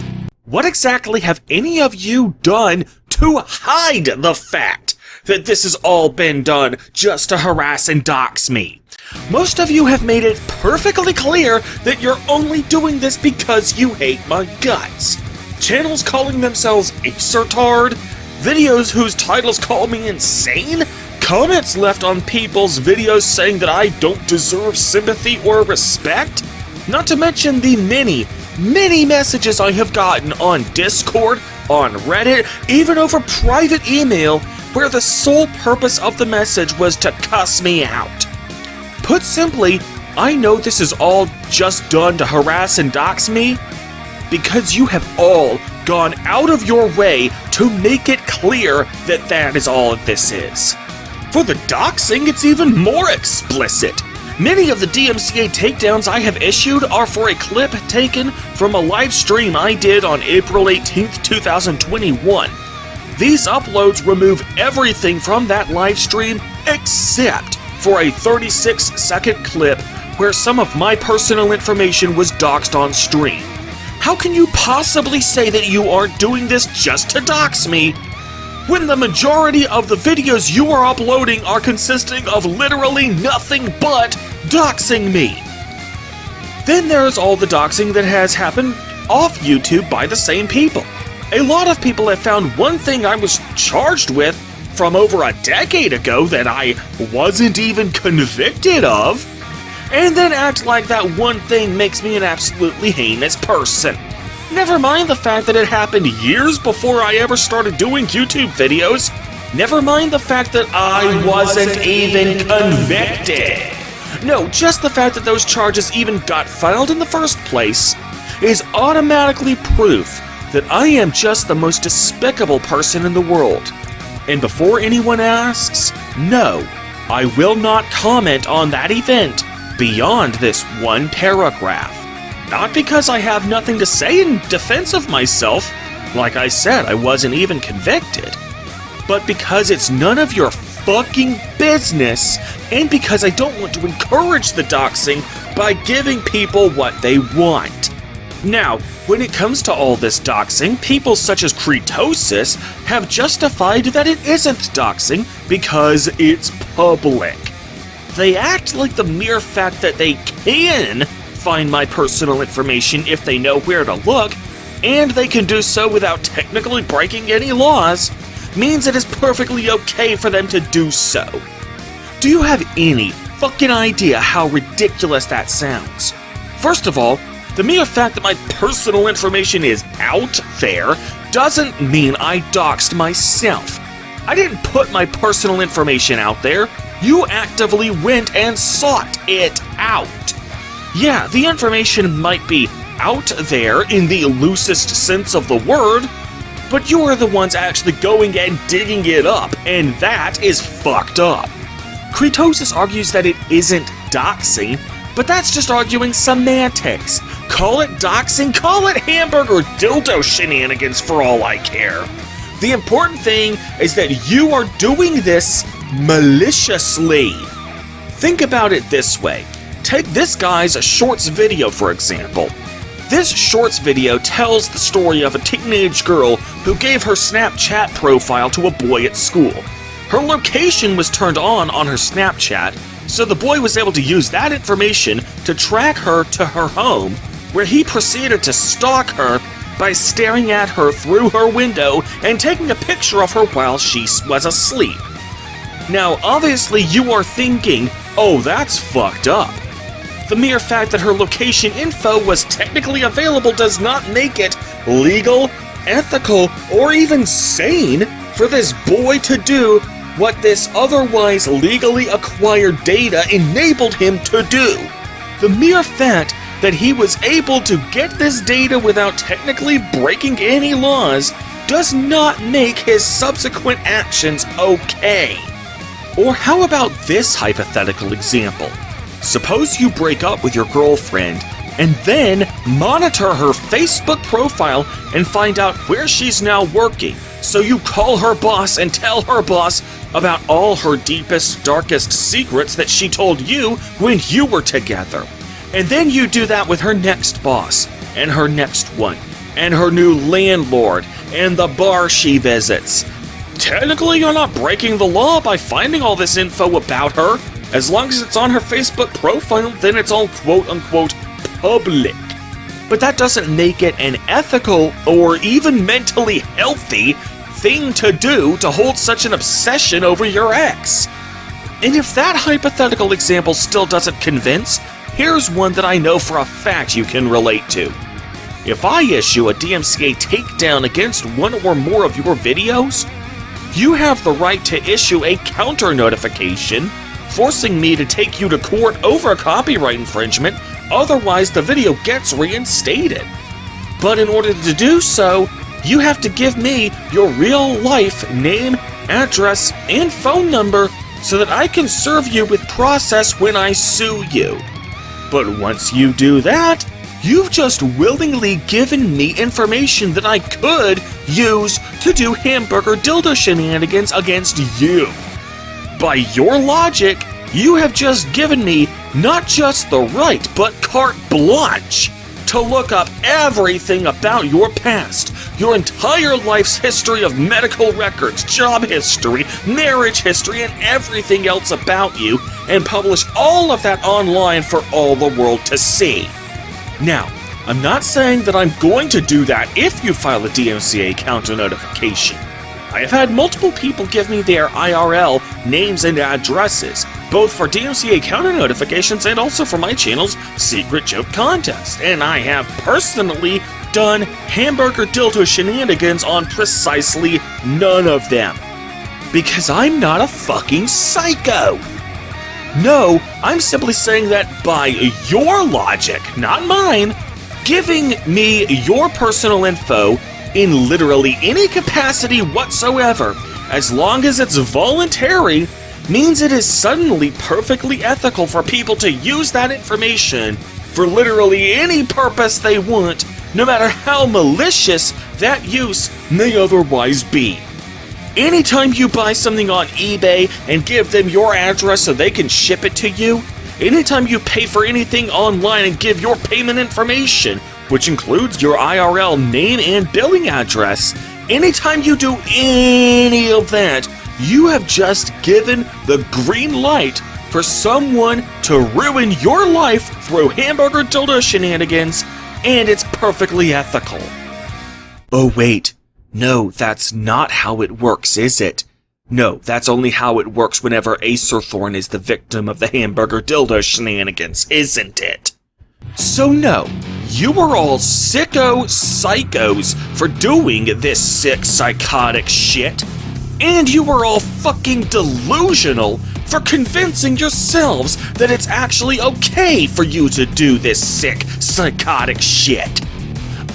What exactly have any of you done to hide the fact that this has all been done just to harass and dox me? Most of you have made it perfectly clear that you're only doing this because you hate my guts. Channels calling themselves Acertard, videos whose titles call me insane, comments left on people's videos saying that I don't deserve sympathy or respect, not to mention the many messages I have gotten on Discord, on Reddit, even over private email, where the sole purpose of the message was to cuss me out. Put simply, I know this is all just done to harass and dox me, because you have all gone out of your way to make it clear that that is all this is. For the doxing, it's even more explicit. Many of the DMCA takedowns I have issued are for a clip taken from a live stream I did on April 18th, 2021. These uploads remove everything from that live stream except for a 36-second clip where some of my personal information was doxed on stream. How can you possibly say that you aren't doing this just to dox me, when the majority of the videos you are uploading are consisting of literally nothing but doxing me? Then there's all the doxing that has happened off YouTube by the same people. A lot of people have found one thing I was charged with from over a decade ago that I wasn't even convicted of, and then act like that one thing makes me an absolutely heinous person. Never mind the fact that it happened years before I ever started doing YouTube videos. Never mind the fact that I wasn't even convicted. No, just the fact that those charges even got filed in the first place is automatically proof that I am just the most despicable person in the world. And before anyone asks, no, I will not comment on that event beyond this one paragraph. Not because I have nothing to say in defense of myself, like I said, I wasn't even convicted, but because it's none of your fucking business, and because I don't want to encourage the doxing by giving people what they want. Now, when it comes to all this doxing, people such as Cretosis have justified that it isn't doxing because it's public. They act like the mere fact that they can find my personal information if they know where to look, and they can do so without technically breaking any laws, means it is perfectly okay for them to do so. Do you have any fucking idea how ridiculous that sounds? First of all, the mere fact that my personal information is out there doesn't mean I doxed myself. I didn't put my personal information out there. You actively went and sought it out. Yeah, the information might be out there in the loosest sense of the word, but you are the ones actually going and digging it up, and that is fucked up. Cretosis argues that it isn't doxing, but that's just arguing semantics. Call it doxing, call it hamburger dildo shenanigans for all I care. The important thing is that you are doing this maliciously. Think about it this way. Take this guy's shorts video, for example. This shorts video tells the story of a teenage girl who gave her Snapchat profile to a boy at school. Her location was turned on her Snapchat, so the boy was able to use that information to track her to her home, where he proceeded to stalk her by staring at her through her window and taking a picture of her while she was asleep. Now, obviously you are thinking, oh, that's fucked up. The mere fact that her location info was technically available does not make it legal, ethical, or even sane for this boy to do what this otherwise legally acquired data enabled him to do. The mere fact that he was able to get this data without technically breaking any laws does not make his subsequent actions okay. Or how about this hypothetical example? Suppose you break up with your girlfriend and then monitor her Facebook profile and find out where she's now working. So you call her boss and tell her boss about all her deepest, darkest secrets that she told you when you were together. And then you do that with her next boss, and her next one, and her new landlord, and the bar she visits. Technically, you're not breaking the law by finding all this info about her. As long as it's on her Facebook profile, then it's all quote-unquote public. But that doesn't make it an ethical or even mentally healthy thing to do to hold such an obsession over your ex. And if that hypothetical example still doesn't convince, here's one that I know for a fact you can relate to. If I issue a DMCA takedown against one or more of your videos, you have the right to issue a counter notification forcing me to take you to court over copyright infringement, otherwise the video gets reinstated. But in order to do so, you have to give me your real-life name, address, and phone number so that I can serve you with process when I sue you. But once you do that, you've just willingly given me information that I could use to do hamburger dildo shenanigans against you. By your logic, you have just given me not just the right, but carte blanche to look up everything about your past, your entire life's history of medical records, job history, marriage history, and everything else about you, and publish all of that online for all the world to see. Now, I'm not saying that I'm going to do that if you file a DMCA counter notification. I have had multiple people give me their IRL names and addresses, both for DMCA counter notifications and also for my channel's secret joke contest, and I have personally done hamburger dildo shenanigans on precisely none of them. Because I'm not a fucking psycho. No, I'm simply saying that by your logic, not mine, giving me your personal info in literally any capacity whatsoever, as long as it's voluntary, means it is suddenly perfectly ethical for people to use that information for literally any purpose they want, no matter how malicious that use may otherwise be. Anytime you buy something on eBay and give them your address so they can ship it to you, anytime you pay for anything online and give your payment information, which includes your IRL name and billing address, anytime you do any of that, you have just given the green light for someone to ruin your life through hamburger dildo shenanigans, and it's perfectly ethical. Oh wait, no, that's not how it works, is it? No, that's only how it works whenever Acerthorn is the victim of the hamburger dildo shenanigans, isn't it? So no, you are all sicko psychos for doing this sick psychotic shit, and you are all fucking delusional for convincing yourselves that it's actually okay for you to do this sick psychotic shit.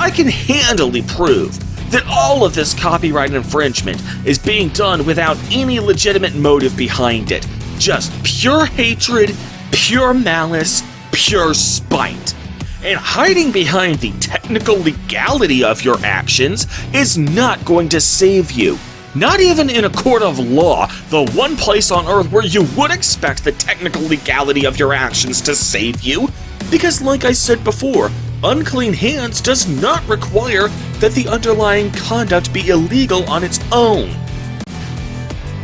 I can handily prove that all of this copyright infringement is being done without any legitimate motive behind it. Just pure hatred, pure malice, pure spite. And hiding behind the technical legality of your actions is not going to save you. Not even in a court of law, the one place on earth where you would expect the technical legality of your actions to save you. Because like I said before, unclean hands does not require that the underlying conduct be illegal on its own.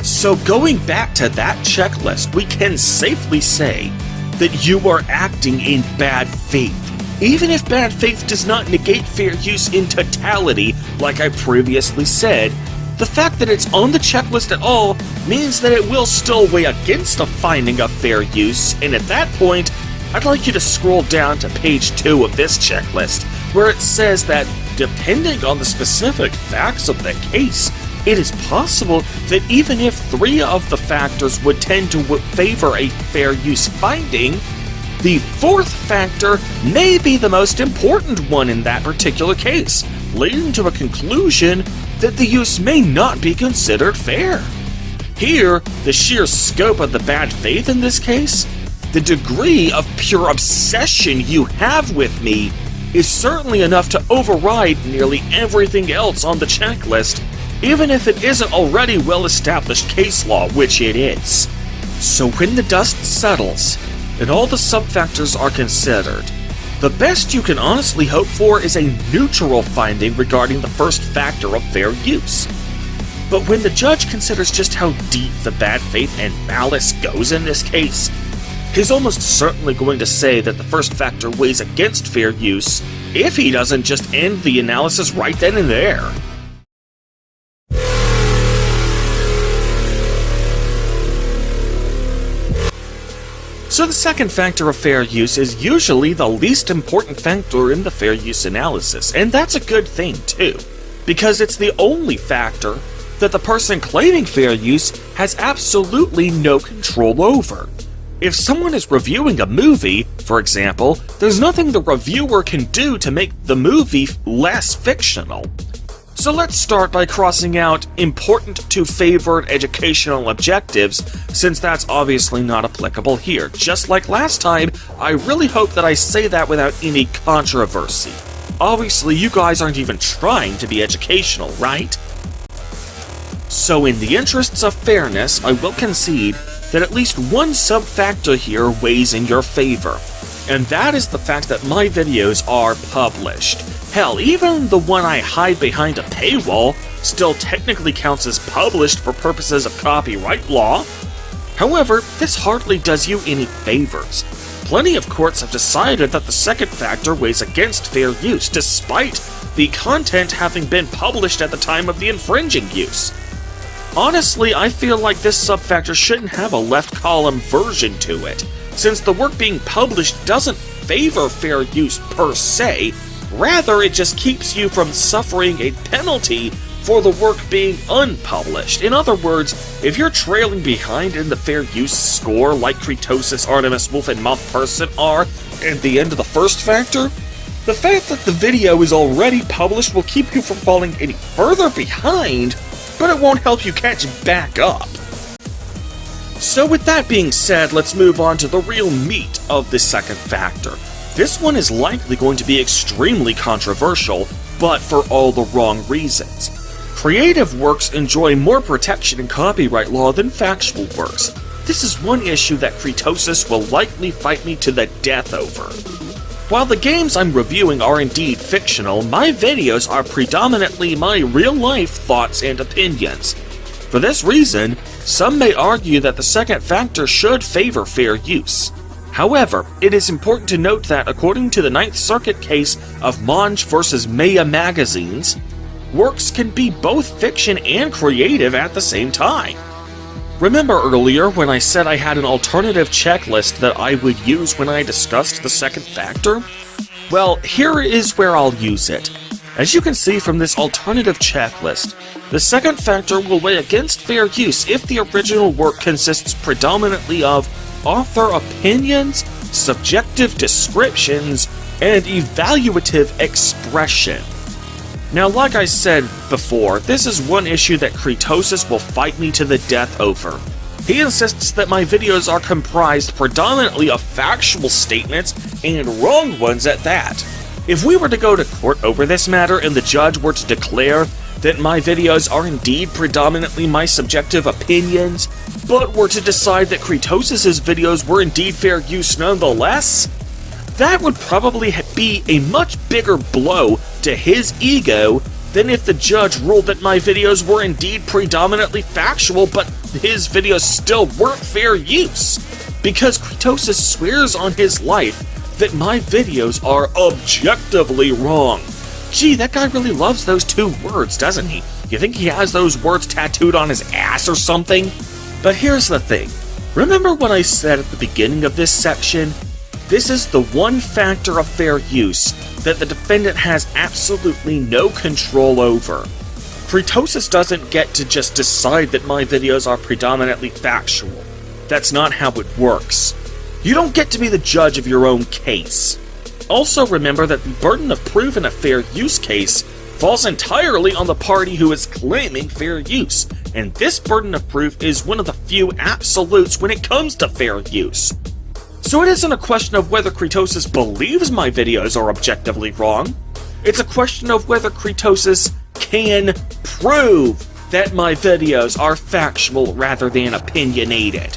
So going back to that checklist, we can safely say that you are acting in bad faith. Even if bad faith does not negate fair use in totality, like I previously said, the fact that it's on the checklist at all means that it will still weigh against a finding of fair use, and at that point, I'd like you to scroll down to page 2 of this checklist, where it says that, depending on the specific facts of the case, it is possible that even if 3 of the factors would tend to favor a fair use finding, the 4th factor may be the most important one in that particular case, leading to a conclusion that the use may not be considered fair. Here, the sheer scope of the bad faith in this case, the degree of pure obsession you have with me, is certainly enough to override nearly everything else on the checklist, even if it isn't already well-established case law, which it is. So when the dust settles, and all the sub-factors are considered, the best you can honestly hope for is a neutral finding regarding the first factor of fair use. But when the judge considers just how deep the bad faith and malice goes in this case, he's almost certainly going to say that the first factor weighs against fair use if he doesn't just end the analysis right then and there. So the second factor of fair use is usually the least important factor in the fair use analysis, and that's a good thing too, because it's the only factor that the person claiming fair use has absolutely no control over. If someone is reviewing a movie, for example, there's nothing the reviewer can do to make the movie less fictional. So let's start by crossing out important to favored educational objectives, since that's obviously not applicable here. Just like last time, I really hope that I say that without any controversy. Obviously, you guys aren't even trying to be educational, right? So in the interests of fairness, I will concede that at least one sub-factor here weighs in your favor, and that is the fact that my videos are published. Hell, even the one I hide behind a paywall still technically counts as published for purposes of copyright law. However, this hardly does you any favors. Plenty of courts have decided that the second factor weighs against fair use, despite the content having been published at the time of the infringing use. Honestly, I feel like this sub-factor shouldn't have a left column version to it, since the work being published doesn't favor fair use per se. Rather, it just keeps you from suffering a penalty for the work being unpublished. In other words, if you're trailing behind in the fair use score like Cretosis, Artemis, Wolf, and Moth Person are at the end of the first factor, the fact that the video is already published will keep you from falling any further behind, but it won't help you catch back up. So with that being said, let's move on to the real meat of the second factor. This one is likely going to be extremely controversial, but for all the wrong reasons. Creative works enjoy more protection in copyright law than factual works. This is one issue that Cretosis will likely fight me to the death over. While the games I'm reviewing are indeed fictional, my videos are predominantly my real-life thoughts and opinions. For this reason, some may argue that the second factor should favor fair use. However, it is important to note that according to the Ninth Circuit case of Monge vs. Maya Magazines, works can be both fiction and creative at the same time. Remember earlier when I said I had an alternative checklist that I would use when I discussed the second factor? Well, here is where I'll use it. As you can see from this alternative checklist, the second factor will weigh against fair use if the original work consists predominantly of author opinions, subjective descriptions, and evaluative expression. Now, like I said before, this is one issue that Cretosis will fight me to the death over. He insists that my videos are comprised predominantly of factual statements, and wrong ones at that. If we were to go to court over this matter and the judge were to declare that my videos are indeed predominantly my subjective opinions, but were to decide that Cretosis' videos were indeed fair use nonetheless, that would probably be a much bigger blow to his ego than if the judge ruled that my videos were indeed predominantly factual, but his videos still weren't fair use, because Cretosis swears on his life that my videos are objectively wrong. Gee, that guy really loves those two words, doesn't he? You think he has those words tattooed on his ass or something? But here's the thing. Remember what I said at the beginning of this section? This is the one factor of fair use that the defendant has absolutely no control over. Cretosis doesn't get to just decide that my videos are predominantly factual. That's not how it works. You don't get to be the judge of your own case. Also remember that the burden of proof in a fair use case falls entirely on the party who is claiming fair use, and this burden of proof is one of the few absolutes when it comes to fair use. So it isn't a question of whether Kretosis believes my videos are objectively wrong, it's a question of whether Kretosis can prove that my videos are factual rather than opinionated.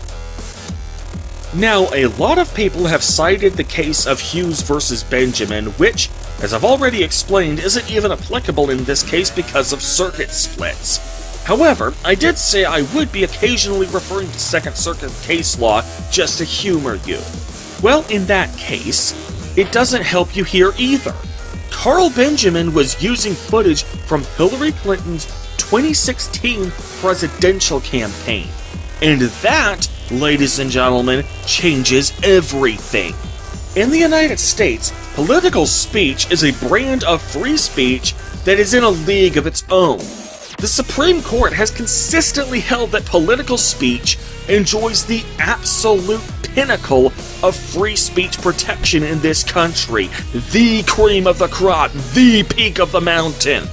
Now, a lot of people have cited the case of Hughes versus Benjamin, which, as I've already explained, isn't even applicable in this case because of circuit splits. However, I did say I would be occasionally referring to Second Circuit case law just to humor you. Well, in that case, it doesn't help you here either. Carl Benjamin was using footage from Hillary Clinton's 2016 presidential campaign. And that, ladies and gentlemen, changes everything. In the United States, political speech is a brand of free speech that is in a league of its own. The Supreme Court has consistently held that political speech enjoys the absolute pinnacle of free speech protection in this country, the cream of the crop, the peak of the mountain.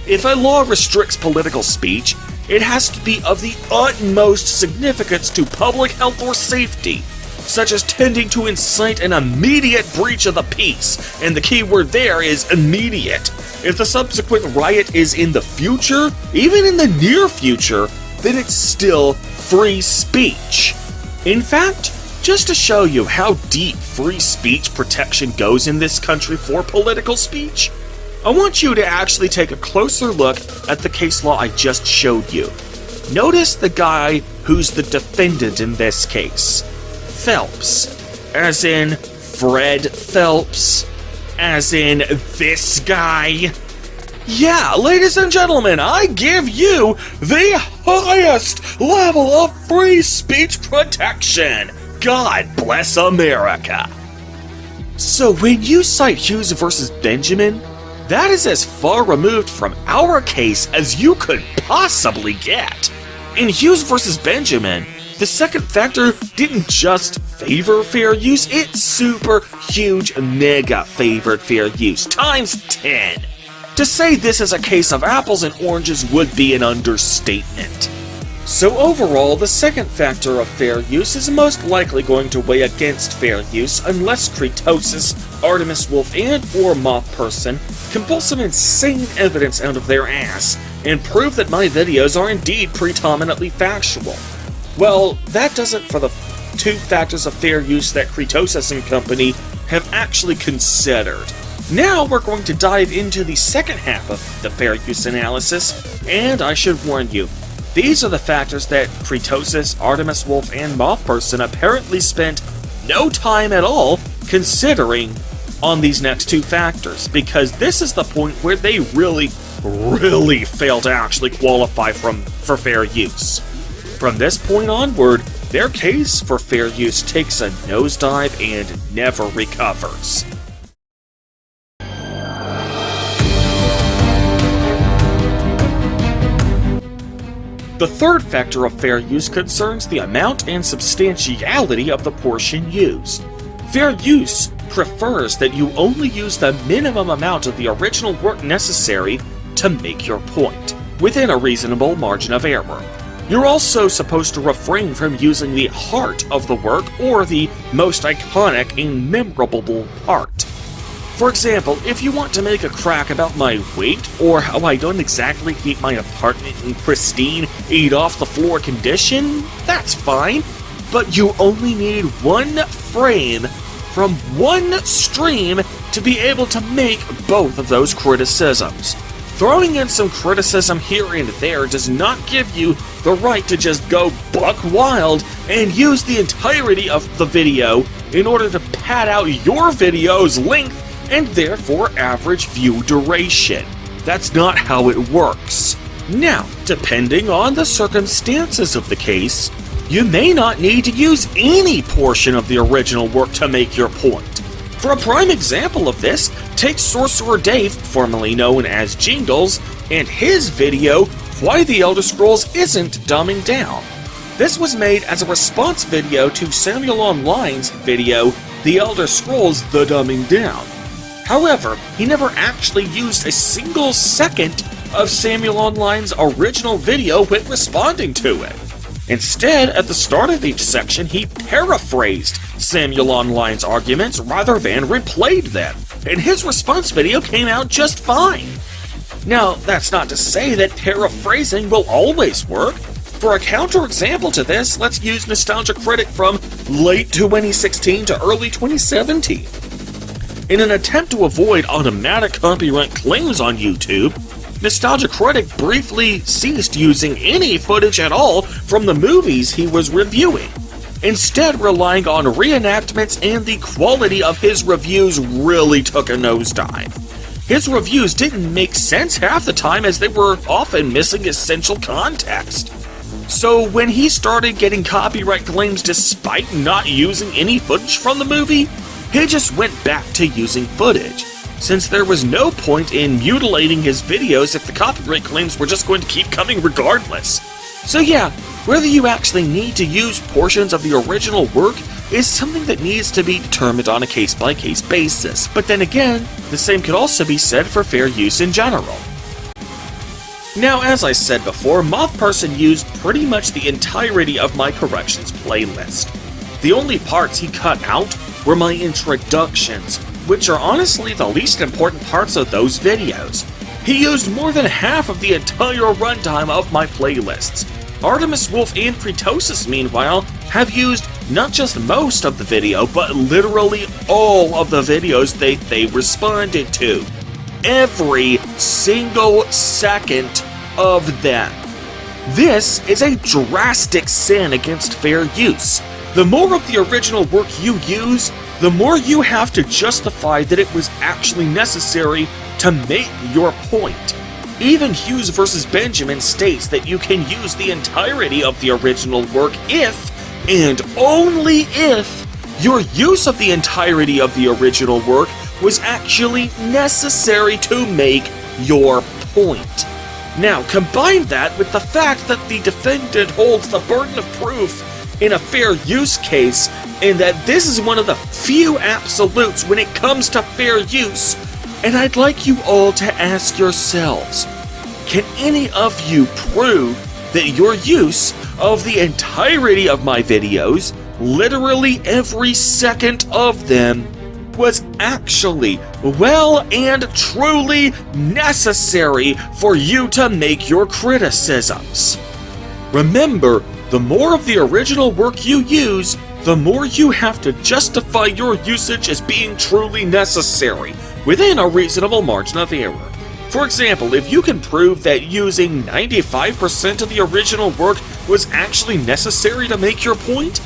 If a law restricts political speech, it has to be of the utmost significance to public health or safety, such as tending to incite an immediate breach of the peace, and the key word there is immediate. If the subsequent riot is in the future, even in the near future, then it's still free speech. In fact, just to show you how deep free speech protection goes in this country for political speech, I want you to actually take a closer look at the case law I just showed you. Notice the guy who's the defendant in this case. Phelps. As in Fred Phelps. As in this guy. Yeah, ladies and gentlemen, I give you the highest level of free speech protection. God bless America. So when you cite Hughes versus Benjamin, that is as far removed from our case as you could possibly get. In Hughes versus Benjamin, the second factor didn't just favor fair use, it super huge mega favored fair use, times 10. To say this is a case of apples and oranges would be an understatement. So overall, the second factor of fair use is most likely going to weigh against fair use unless Kretosis, Artemis Wolf, and or Moth Person can pull some insane evidence out of their ass and prove that my videos are indeed predominantly factual. Well, that does it for the two factors of fair use that Kretosis and company have actually considered. Now we're going to dive into the second half of the fair use analysis, and I should warn you, these are the factors that Kretosis, Artemis Wolf, and Moth Person apparently spent no time at all considering on these next two factors, because this is the point where they really fail to actually qualify for fair use. From this point onward, their case for fair use takes a nosedive and never recovers. The third factor of fair use concerns the amount and substantiality of the portion used. Fair use prefers that you only use the minimum amount of the original work necessary to make your point, within a reasonable margin of error. You're also supposed to refrain from using the heart of the work or the most iconic and memorable part. For example, if you want to make a crack about my weight or how I don't exactly keep my apartment in pristine, eat-off-the-floor condition, that's fine, but you only need one frame from one stream to be able to make both of those criticisms. Throwing in some criticism here and there does not give you the right to just go buck wild and use the entirety of the video in order to pad out your video's length and therefore average view duration. That's not how it works. Now, depending on the circumstances of the case, you may not need to use any portion of the original work to make your point. For a prime example of this, take Sorcerer Dave, formerly known as Jingles, and his video, Why the Elder Scrolls Isn't Dumbing Down. This was made as a response video to Samuel Online's video, The Elder Scrolls The Dumbing Down. However, he never actually used a single second of Samuel Online's original video when responding to it. Instead, at the start of each section, he paraphrased Samuel Online's arguments rather than replayed them, and his response video came out just fine. Now, that's not to say that paraphrasing will always work. For a counterexample to this, let's use Nostalgia Critic from late 2016 to early 2017. In an attempt to avoid automatic copyright claims on YouTube, Nostalgia Critic briefly ceased using any footage at all from the movies he was reviewing, instead relying on reenactments, and the quality of his reviews really took a nosedive. His reviews didn't make sense half the time, as they were often missing essential context. So when he started getting copyright claims despite not using any footage from the movie, he just went back to using footage, since there was no point in mutilating his videos if the copyright claims were just going to keep coming regardless. So yeah, whether you actually need to use portions of the original work is something that needs to be determined on a case-by-case basis, but then again, the same could also be said for fair use in general. Now, as I said before, MothPerson used pretty much the entirety of my corrections playlist. The only parts he cut out were my introductions, which are honestly the least important parts of those videos. He used more than half of the entire runtime of my playlists. Artemis Wolf and Cretosis, meanwhile, have used not just most of the video, but literally all of the videos they responded to. Every single second of them. This is a drastic sin against fair use. The more of the original work you use, the more you have to justify that it was actually necessary to make your point. Even Hughes vs. Benjamin states that you can use the entirety of the original work if, and only if, your use of the entirety of the original work was actually necessary to make your point. Now, combine that with the fact that the defendant holds the burden of proof in a fair use case, and that this is one of the few absolutes when it comes to fair use, and I'd like you all to ask yourselves, can any of you prove that your use of the entirety of my videos, literally every second of them, was actually well and truly necessary for you to make your criticisms? Remember, the more of the original work you use, the more you have to justify your usage as being truly necessary, within a reasonable margin of error. For example, if you can prove that using 95% of the original work was actually necessary to make your point,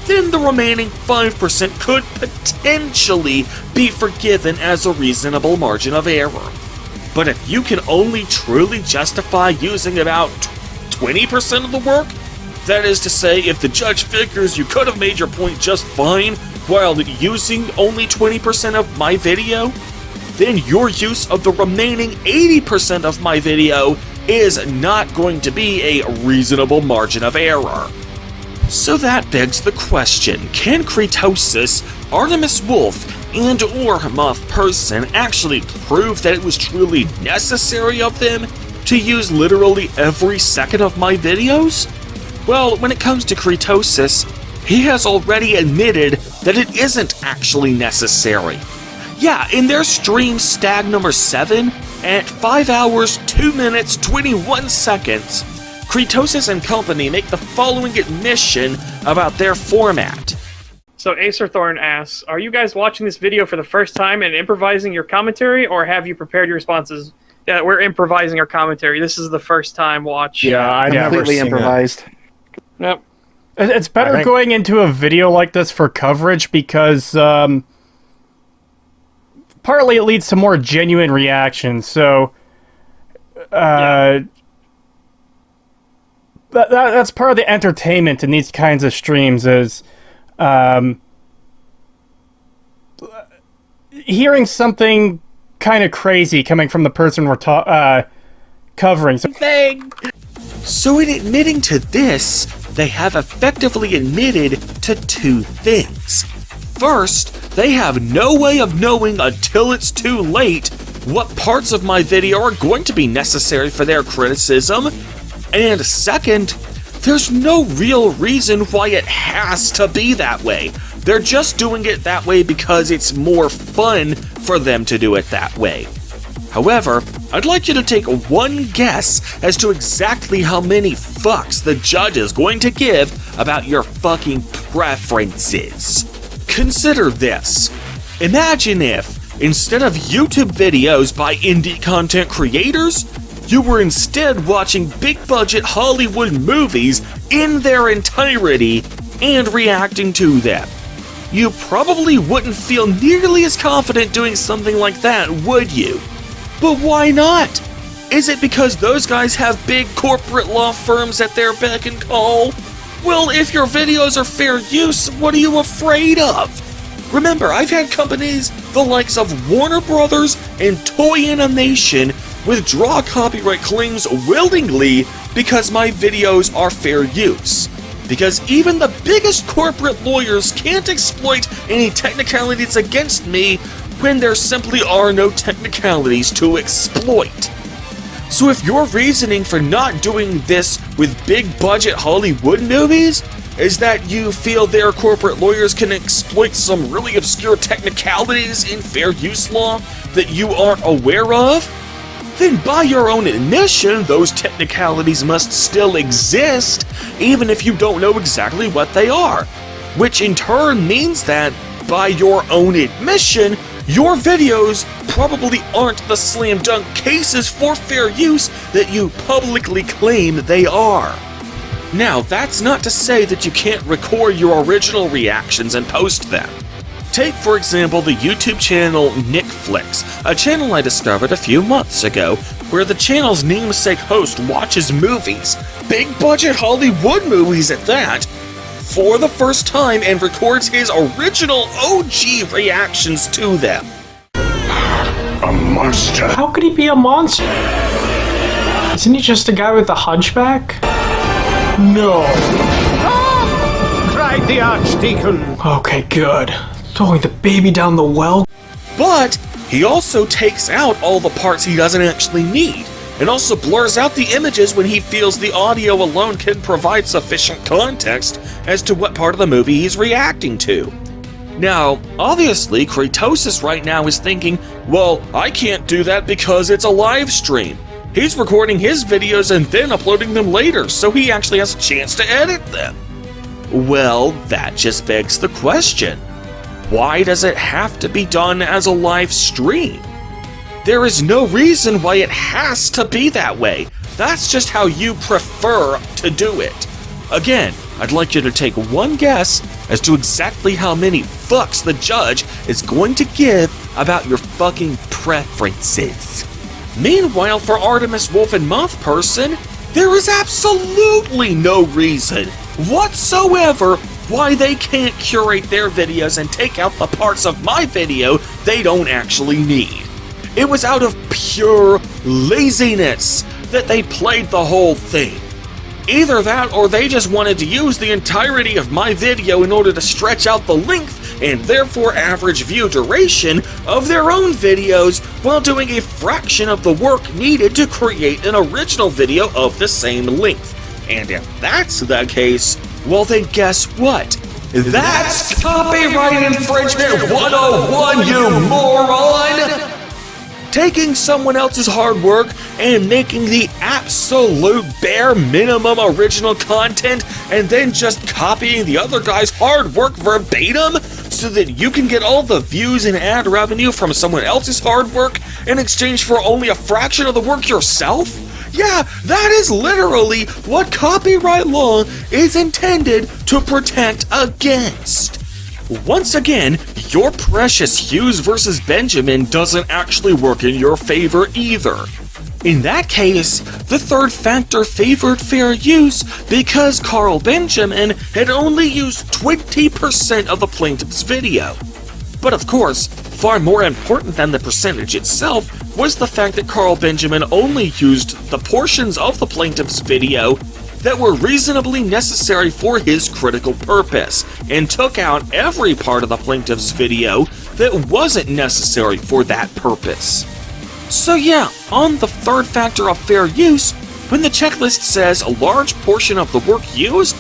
then the remaining 5% could potentially be forgiven as a reasonable margin of error. But if you can only truly justify using about 20% of the work, that is to say, if the judge figures you could have made your point just fine while using only 20% of my video, then your use of the remaining 80% of my video is not going to be a reasonable margin of error. So that begs the question, can Cretosis, Artemis Wolf, and or MothPerson actually prove that it was truly necessary of them to use literally every second of my videos? Well, when it comes to Cretosis, he has already admitted that it isn't actually necessary. Yeah, in their stream Stag number 7, at 5 hours, 2 minutes, 21 seconds, Cretosis and company make the following admission about their format. So Acerthorn asks, are you guys watching this video for the first time and improvising your commentary, or have you prepared your responses? Yeah, we're improvising our commentary. This is the first time watch. Yeah, I completely improvised. Yep. It's better going into a video like this for coverage because partly it leads to more genuine reactions. So that's part of the entertainment in these kinds of streams is hearing something kind of crazy coming from the person we're covering. So in admitting to this, they have effectively admitted to two things. First, they have no way of knowing until it's too late what parts of my video are going to be necessary for their criticism. And second, there's no real reason why it has to be that way. They're just doing it that way because it's more fun for them to do it that way. However, I'd like you to take one guess as to exactly how many fucks the judge is going to give about your fucking preferences. Consider this. Imagine if, instead of YouTube videos by indie content creators, you were instead watching big-budget Hollywood movies in their entirety and reacting to them. You probably wouldn't feel nearly as confident doing something like that, would you? But why not? Is it because those guys have big corporate law firms at their beck and call? Well, if your videos are fair use, what are you afraid of? Remember, I've had companies the likes of Warner Brothers and Toy Animation withdraw copyright claims willingly because my videos are fair use. Because even the biggest corporate lawyers can't exploit any technicalities against me when there simply are no technicalities to exploit. So if your reasoning for not doing this with big budget Hollywood movies is that you feel their corporate lawyers can exploit some really obscure technicalities in fair use law that you aren't aware of, then by your own admission, those technicalities must still exist, even if you don't know exactly what they are. Which in turn means that, by your own admission, your videos probably aren't the slam dunk cases for fair use that you publicly claim they are. Now, that's not to say that you can't record your original reactions and post them. Take, for example, the YouTube channel NickFlix, a channel I discovered a few months ago, where the channel's namesake host watches movies, big-budget Hollywood movies at that, for the first time and records his original OG reactions to them. A monster. How could he be a monster? Isn't he just a guy with a hunchback? No. Cried the Archdeacon. Okay, good. Throwing the baby down the well? But he also takes out all the parts he doesn't actually need, and also blurs out the images when he feels the audio alone can provide sufficient context as to what part of the movie he's reacting to. Now, obviously, Kratosis right now is thinking, well, I can't do that because it's a live stream. He's recording his videos and then uploading them later, so he actually has a chance to edit them. Well, that just begs the question. Why does it have to be done as a live stream? There is no reason why it has to be that way. That's just how you prefer to do it. Again, I'd like you to take one guess as to exactly how many fucks the judge is going to give about your fucking preferences. Meanwhile, for Artemis Wolf and Moth Person, there is absolutely no reason whatsoever why they can't curate their videos and take out the parts of my video they don't actually need. It was out of pure laziness that they played the whole thing. Either that or they just wanted to use the entirety of my video in order to stretch out the length and therefore average view duration of their own videos while doing a fraction of the work needed to create an original video of the same length. And if that's the case, well then guess what? That's copyright infringement 101, you moron! Taking someone else's hard work and making the absolute bare minimum original content and then just copying the other guy's hard work verbatim so that you can get all the views and ad revenue from someone else's hard work in exchange for only a fraction of the work yourself? Yeah, that is literally what copyright law is intended to protect against. Once again, your precious Hughes versus Benjamin doesn't actually work in your favor either. In that case, the third factor favored fair use because Carl Benjamin had only used 20% of the plaintiff's video. But of course, far more important than the percentage itself was the fact that Carl Benjamin only used the portions of the plaintiff's video that were reasonably necessary for his critical purpose, and took out every part of the plaintiff's video that wasn't necessary for that purpose. So yeah, on the third factor of fair use, when the checklist says a large portion of the work used,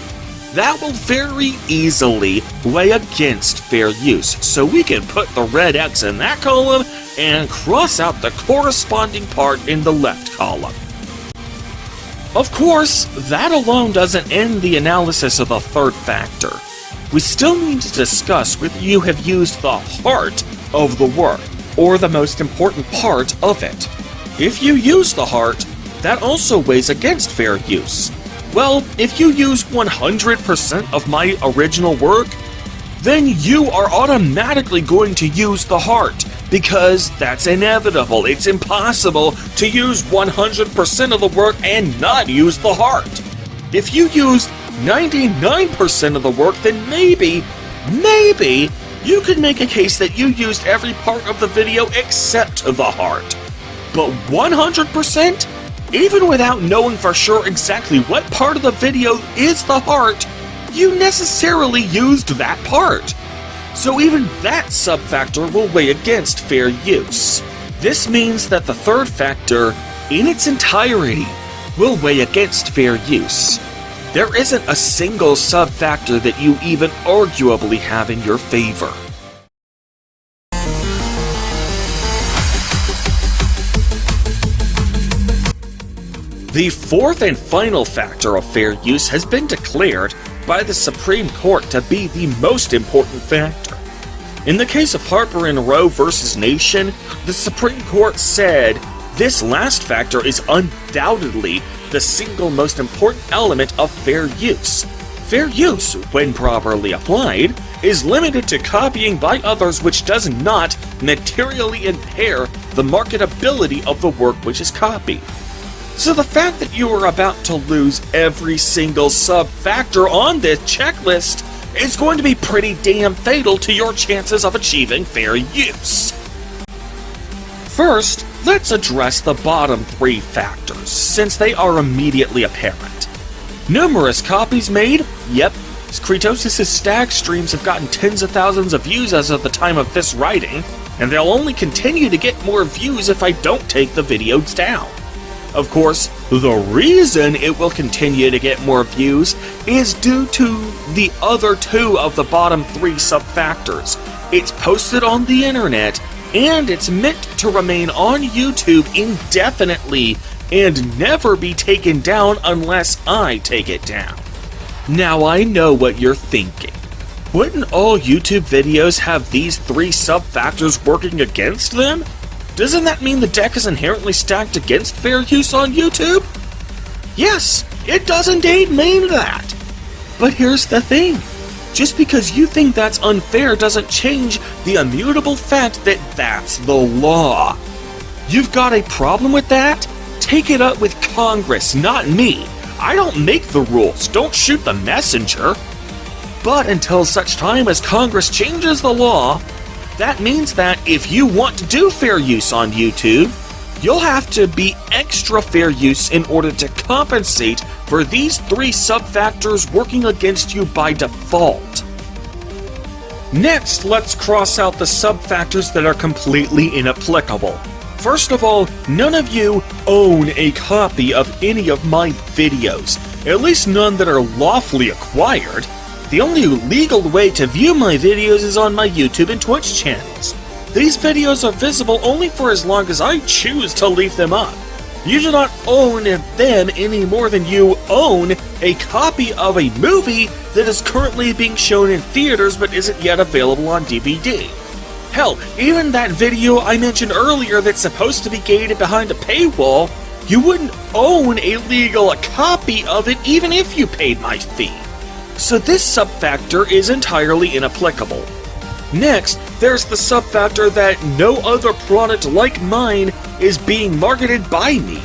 that will very easily weigh against fair use, so we can put the red X in that column and cross out the corresponding part in the left column. Of course, that alone doesn't end the analysis of the third factor. We still need to discuss whether you have used the heart of the work, or the most important part of it. If you use the heart, that also weighs against fair use. Well, if you use 100% of my original work, then you are automatically going to use the heart, because that's inevitable. It's impossible to use 100% of the work and not use the heart. If you used 99% of the work, then maybe you could make a case that you used every part of the video except the heart. But 100%? Even without knowing for sure exactly what part of the video is the heart, you necessarily used that part. So even that sub-factor will weigh against fair use. This means that the third factor, in its entirety, will weigh against fair use. There isn't a single sub-factor that you even arguably have in your favor. The fourth and final factor of fair use has been declared by the Supreme Court to be the most important factor. In the case of Harper and Row versus Nation, the Supreme Court said this last factor is undoubtedly the single most important element of fair use. Fair use, when properly applied, is limited to copying by others which does not materially impair the marketability of the work which is copied. So the fact that you are about to lose every single sub-factor on this checklist is going to be pretty damn fatal to your chances of achieving fair use. First, let's address the bottom three factors, since they are immediately apparent. Numerous copies made? Yep. Kretosis' stag streams have gotten tens of thousands of views as of the time of this writing, and they'll only continue to get more views if I don't take the videos down. Of course, the reason it will continue to get more views is due to the other two of the bottom three sub-factors. It's posted on the internet, and it's meant to remain on YouTube indefinitely and never be taken down unless I take it down. Now I know what you're thinking. Wouldn't all YouTube videos have these three sub-factors working against them? Doesn't that mean the deck is inherently stacked against fair use on YouTube? Yes, it does indeed mean that. But here's the thing. Just because you think that's unfair doesn't change the immutable fact that that's the law. You've got a problem with that? Take it up with Congress, not me. I don't make the rules, don't shoot the messenger. But until such time as Congress changes the law, that means that if you want to do fair use on YouTube, you'll have to be extra fair use in order to compensate for these three sub-factors working against you by default. Next, let's cross out the sub-factors that are completely inapplicable. First of all, none of you own a copy of any of my videos, at least none that are lawfully acquired. The only legal way to view my videos is on my YouTube and Twitch channels. These videos are visible only for as long as I choose to leave them up. You do not own them any more than you own a copy of a movie that is currently being shown in theaters but isn't yet available on DVD. Hell, even that video I mentioned earlier that's supposed to be gated behind a paywall, you wouldn't own a legal copy of it even if you paid my fee. So this sub-factor is entirely inapplicable. Next, there's the sub-factor that no other product like mine is being marketed by me.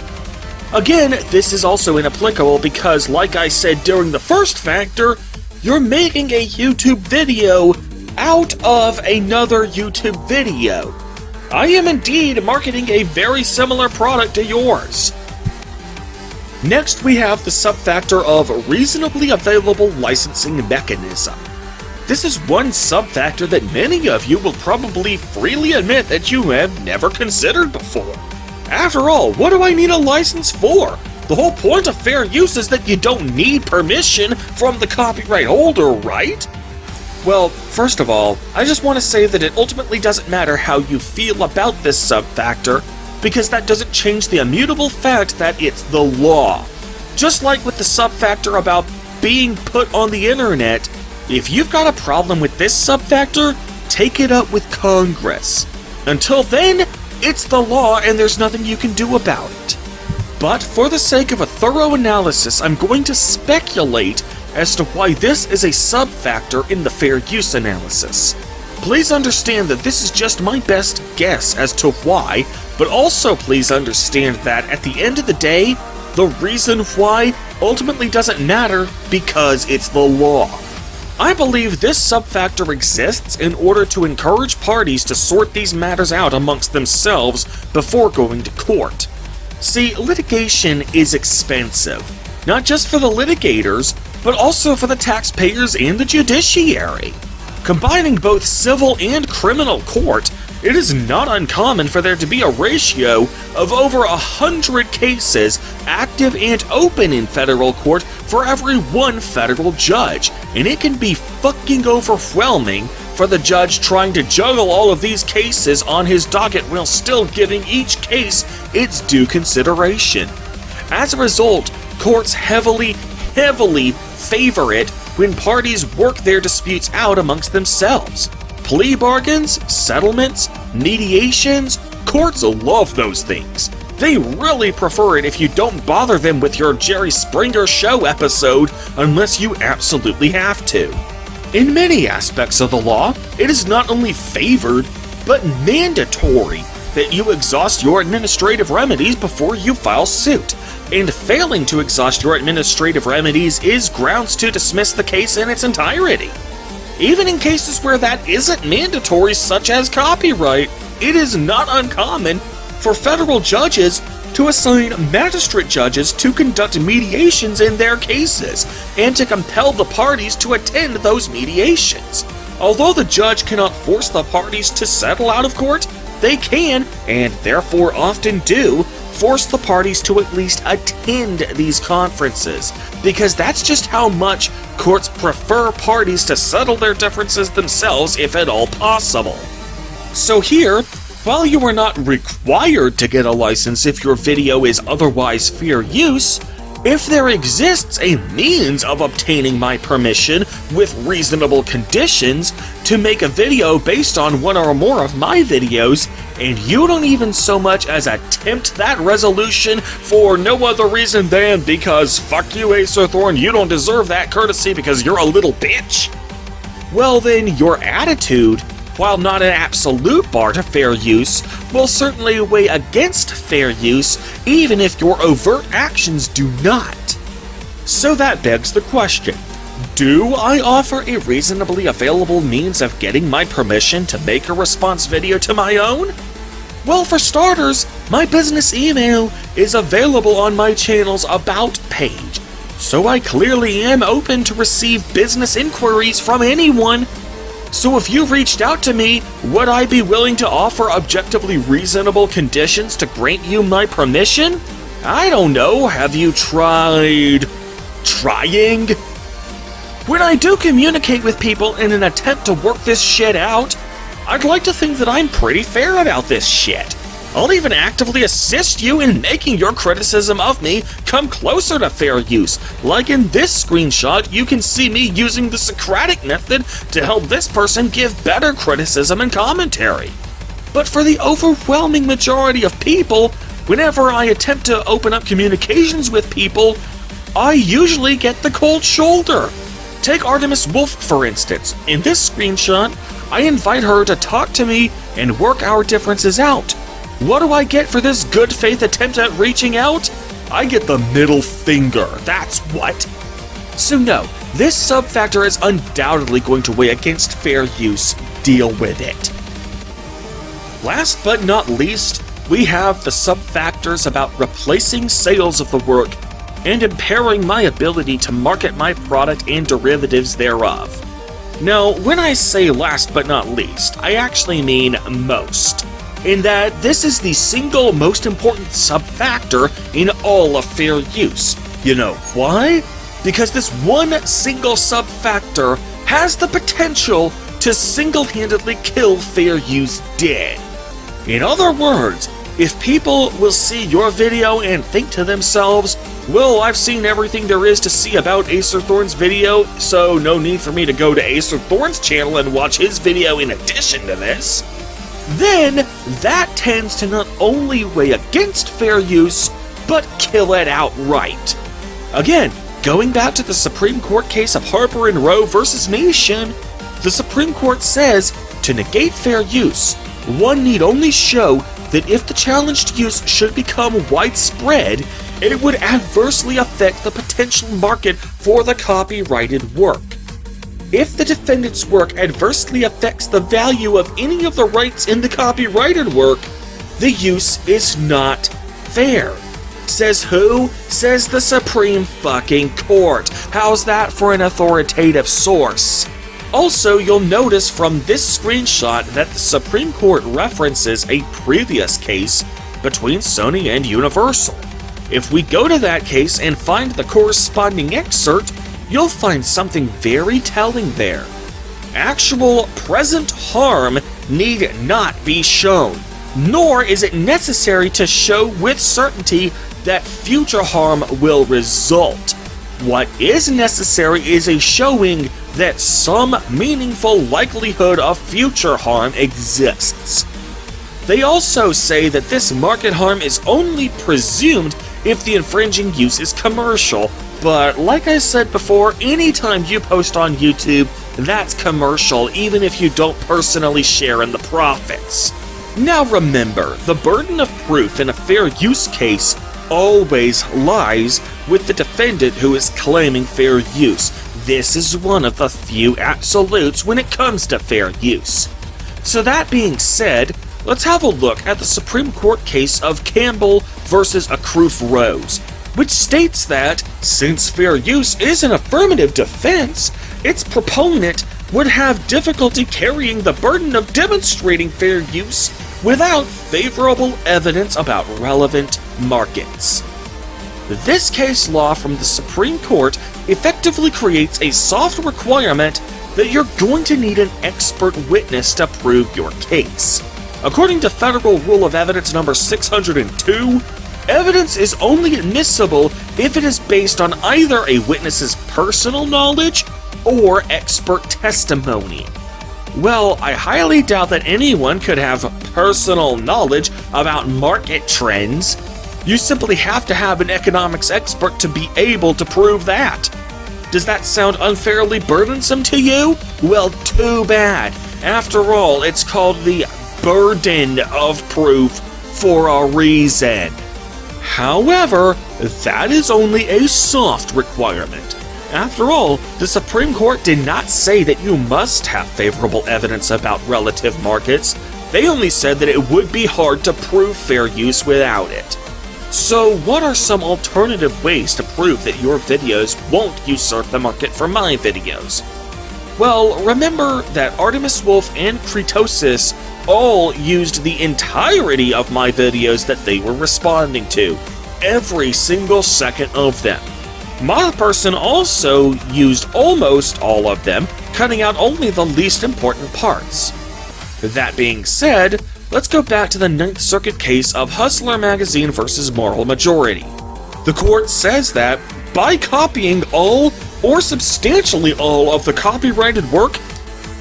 Again, this is also inapplicable because, like I said during the first factor, you're making a YouTube video out of another YouTube video. I am indeed marketing a very similar product to yours. Next, we have the subfactor of reasonably available licensing mechanism. This is one subfactor that many of you will probably freely admit that you have never considered before. After all, what do I need a license for? The whole point of fair use is that you don't need permission from the copyright holder, right? Well, first of all, I just want to say that it ultimately doesn't matter how you feel about this subfactor, because that doesn't change the immutable fact that it's the law. Just like with the subfactor about being put on the internet, if you've got a problem with this subfactor, take it up with Congress. Until then, it's the law and there's nothing you can do about it. But for the sake of a thorough analysis, I'm going to speculate as to why this is a subfactor in the fair use analysis. Please understand that this is just my best guess as to why, but also please understand that at the end of the day, the reason why ultimately doesn't matter because it's the law. I believe this subfactor exists in order to encourage parties to sort these matters out amongst themselves before going to court. See, litigation is expensive, not just for the litigators, but also for the taxpayers and the judiciary. Combining both civil and criminal court, it is not uncommon for there to be a ratio of over 100 cases active and open in federal court for every one federal judge, and it can be fucking overwhelming for the judge trying to juggle all of these cases on his docket while still giving each case its due consideration. As a result, courts heavily favor it when parties work their disputes out amongst themselves. Plea bargains, settlements, mediations, courts love those things. They really prefer it if you don't bother them with your Jerry Springer Show episode unless you absolutely have to. In many aspects of the law, it is not only favored, but mandatory that you exhaust your administrative remedies before you file suit, and failing to exhaust your administrative remedies is grounds to dismiss the case in its entirety. Even in cases where that isn't mandatory, such as copyright, it is not uncommon for federal judges to assign magistrate judges to conduct mediations in their cases, and to compel the parties to attend those mediations. Although the judge cannot force the parties to settle out of court, they can, and therefore often do, force the parties to at least attend these conferences, because that's just how much courts prefer parties to settle their differences themselves if at all possible. So here, while you are not required to get a license if your video is otherwise fair use, if there exists a means of obtaining my permission with reasonable conditions to make a video based on one or more of my videos, and you don't even so much as attempt that resolution for no other reason than because fuck you, Acer Thorn, you don't deserve that courtesy because you're a little bitch, well then your attitude, while not an absolute bar to fair use, will certainly weigh against fair use even if your overt actions do not. So that begs the question, do I offer a reasonably available means of getting my permission to make a response video to my own? Well, for starters, my business email is available on my channel's About page, so I clearly am open to receive business inquiries from anyone. So if you reached out to me, would I be willing to offer objectively reasonable conditions to grant you my permission? I don't know, have you tried... trying? When I do communicate with people in an attempt to work this shit out, I'd like to think that I'm pretty fair about this shit. I'll even actively assist you in making your criticism of me come closer to fair use. Like in this screenshot, you can see me using the Socratic method to help this person give better criticism and commentary. But for the overwhelming majority of people, whenever I attempt to open up communications with people, I usually get the cold shoulder. Take Artemis Wolf, for instance. In this screenshot, I invite her to talk to me and work our differences out. What do I get for this good faith attempt at reaching out? I get the middle finger, that's what. So no, this subfactor is undoubtedly going to weigh against fair use. Deal with it. Last but not least, we have the subfactors about replacing sales of the work and impairing my ability to market my product and derivatives thereof. Now, when I say last but not least, I actually mean most, in that this is the single most important sub-factor in all of fair use. You know why? Because this one single sub-factor has the potential to single-handedly kill fair use dead. In other words, if people will see your video and think to themselves, well, I've seen everything there is to see about Acer Thorn's video, so no need for me to go to Acer Thorn's channel and watch his video in addition to this, then that tends to not only weigh against fair use, but kill it outright. Again, going back to the Supreme Court case of Harper and Row versus Nation, the Supreme Court says to negate fair use, one need only show that if the challenged use should become widespread, it would adversely affect the potential market for the copyrighted work. If the defendant's work adversely affects the value of any of the rights in the copyrighted work, the use is not fair. Says who? Says the Supreme fucking Court. How's that for an authoritative source? Also, you'll notice from this screenshot that the Supreme Court references a previous case between Sony and Universal. If we go to that case and find the corresponding excerpt, you'll find something very telling there. Actual present harm need not be shown, nor is it necessary to show with certainty that future harm will result. What is necessary is a showing that some meaningful likelihood of future harm exists. They also say that this market harm is only presumed if the infringing use is commercial, but like I said before, anytime you post on YouTube, that's commercial even if you don't personally share in the profits. Now remember, the burden of proof in a fair use case always lies with the defendant who is claiming fair use. This is one of the few absolutes when it comes to fair use. So that being said, let's have a look at the Supreme Court case of Campbell versus Akruf Rose, which states that, since fair use is an affirmative defense, its proponent would have difficulty carrying the burden of demonstrating fair use without favorable evidence about relevant markets. This case law from the Supreme Court effectively creates a soft requirement that you're going to need an expert witness to prove your case. According to Federal Rule of Evidence number 602, evidence is only admissible if it is based on either a witness's personal knowledge or expert testimony. Well, I highly doubt that anyone could have personal knowledge about market trends. You simply have to have an economics expert to be able to prove that. Does that sound unfairly burdensome to you? Well, too bad. After all, it's called the burden of proof for a reason. However, that is only a soft requirement. After all, the Supreme Court did not say that you must have favorable evidence about relative markets. They only said that it would be hard to prove fair use without it. So what are some alternative ways to prove that your videos won't usurp the market for my videos? Well, remember that Artemis Wolf and Kretosis all used the entirety of my videos that they were responding to. Every single second of them. My person also used almost all of them, cutting out only the least important parts. That being said, let's go back to the Ninth Circuit case of Hustler Magazine versus Moral Majority. The court says that, by copying all or substantially all of the copyrighted work,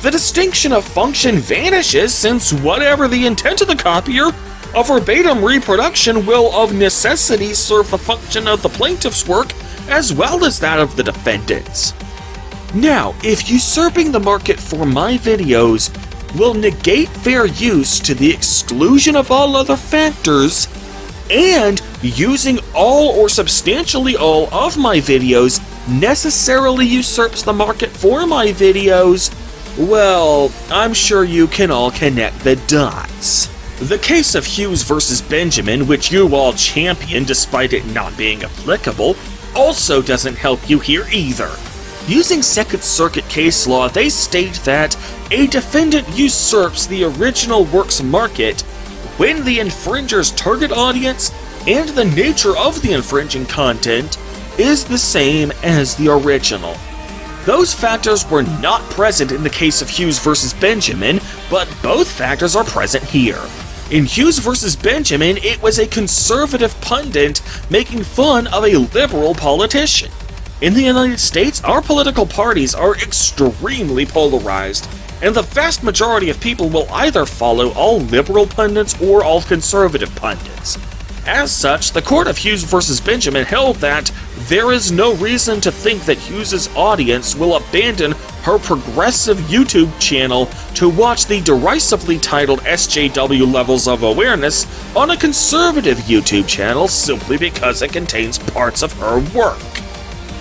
the distinction of function vanishes since whatever the intent of the copier, a verbatim reproduction will of necessity serve the function of the plaintiff's work as well as that of the defendant's. Now, if usurping the market for my videos will negate fair use to the exclusion of all other factors, and using all or substantially all of my videos necessarily usurps the market for my videos, well, I'm sure you can all connect the dots. The case of Hughes versus Benjamin, which you all championed despite it not being applicable, also doesn't help you here either. Using Second Circuit case law, they state that a defendant usurps the original work's market when the infringer's target audience and the nature of the infringing content is the same as the original. Those factors were not present in the case of Hughes versus Benjamin, but both factors are present here. In Hughes versus Benjamin, it was a conservative pundit making fun of a liberal politician. In the United States, our political parties are extremely polarized, and the vast majority of people will either follow all liberal pundits or all conservative pundits. As such, the court of Hughes versus Benjamin held that there is no reason to think that Hughes' audience will abandon her progressive YouTube channel to watch the derisively titled SJW Levels of Awareness on a conservative YouTube channel simply because it contains parts of her work.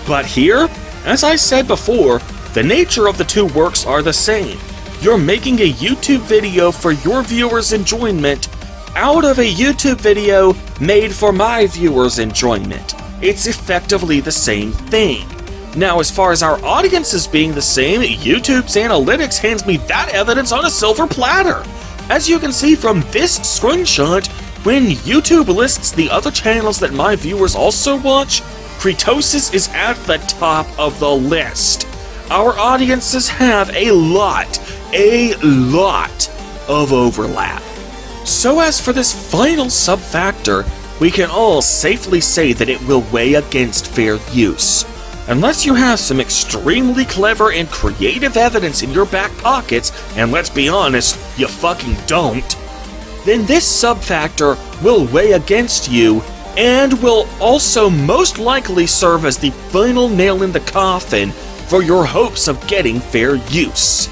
But here, as I said before, the nature of the two works are the same. You're making a YouTube video for your viewers' enjoyment out of a YouTube video made for my viewers' enjoyment. It's effectively the same thing. Now, as far as our audiences being the same, YouTube's analytics hands me that evidence on a silver platter. As you can see from this screenshot, when YouTube lists the other channels that my viewers also watch, Cretosis is at the top of the list. Our audiences have a lot of overlap. So as for this final sub-factor, we can all safely say that it will weigh against fair use. Unless you have some extremely clever and creative evidence in your back pockets, and let's be honest, you fucking don't, then this sub-factor will weigh against you and will also most likely serve as the final nail in the coffin for your hopes of getting fair use.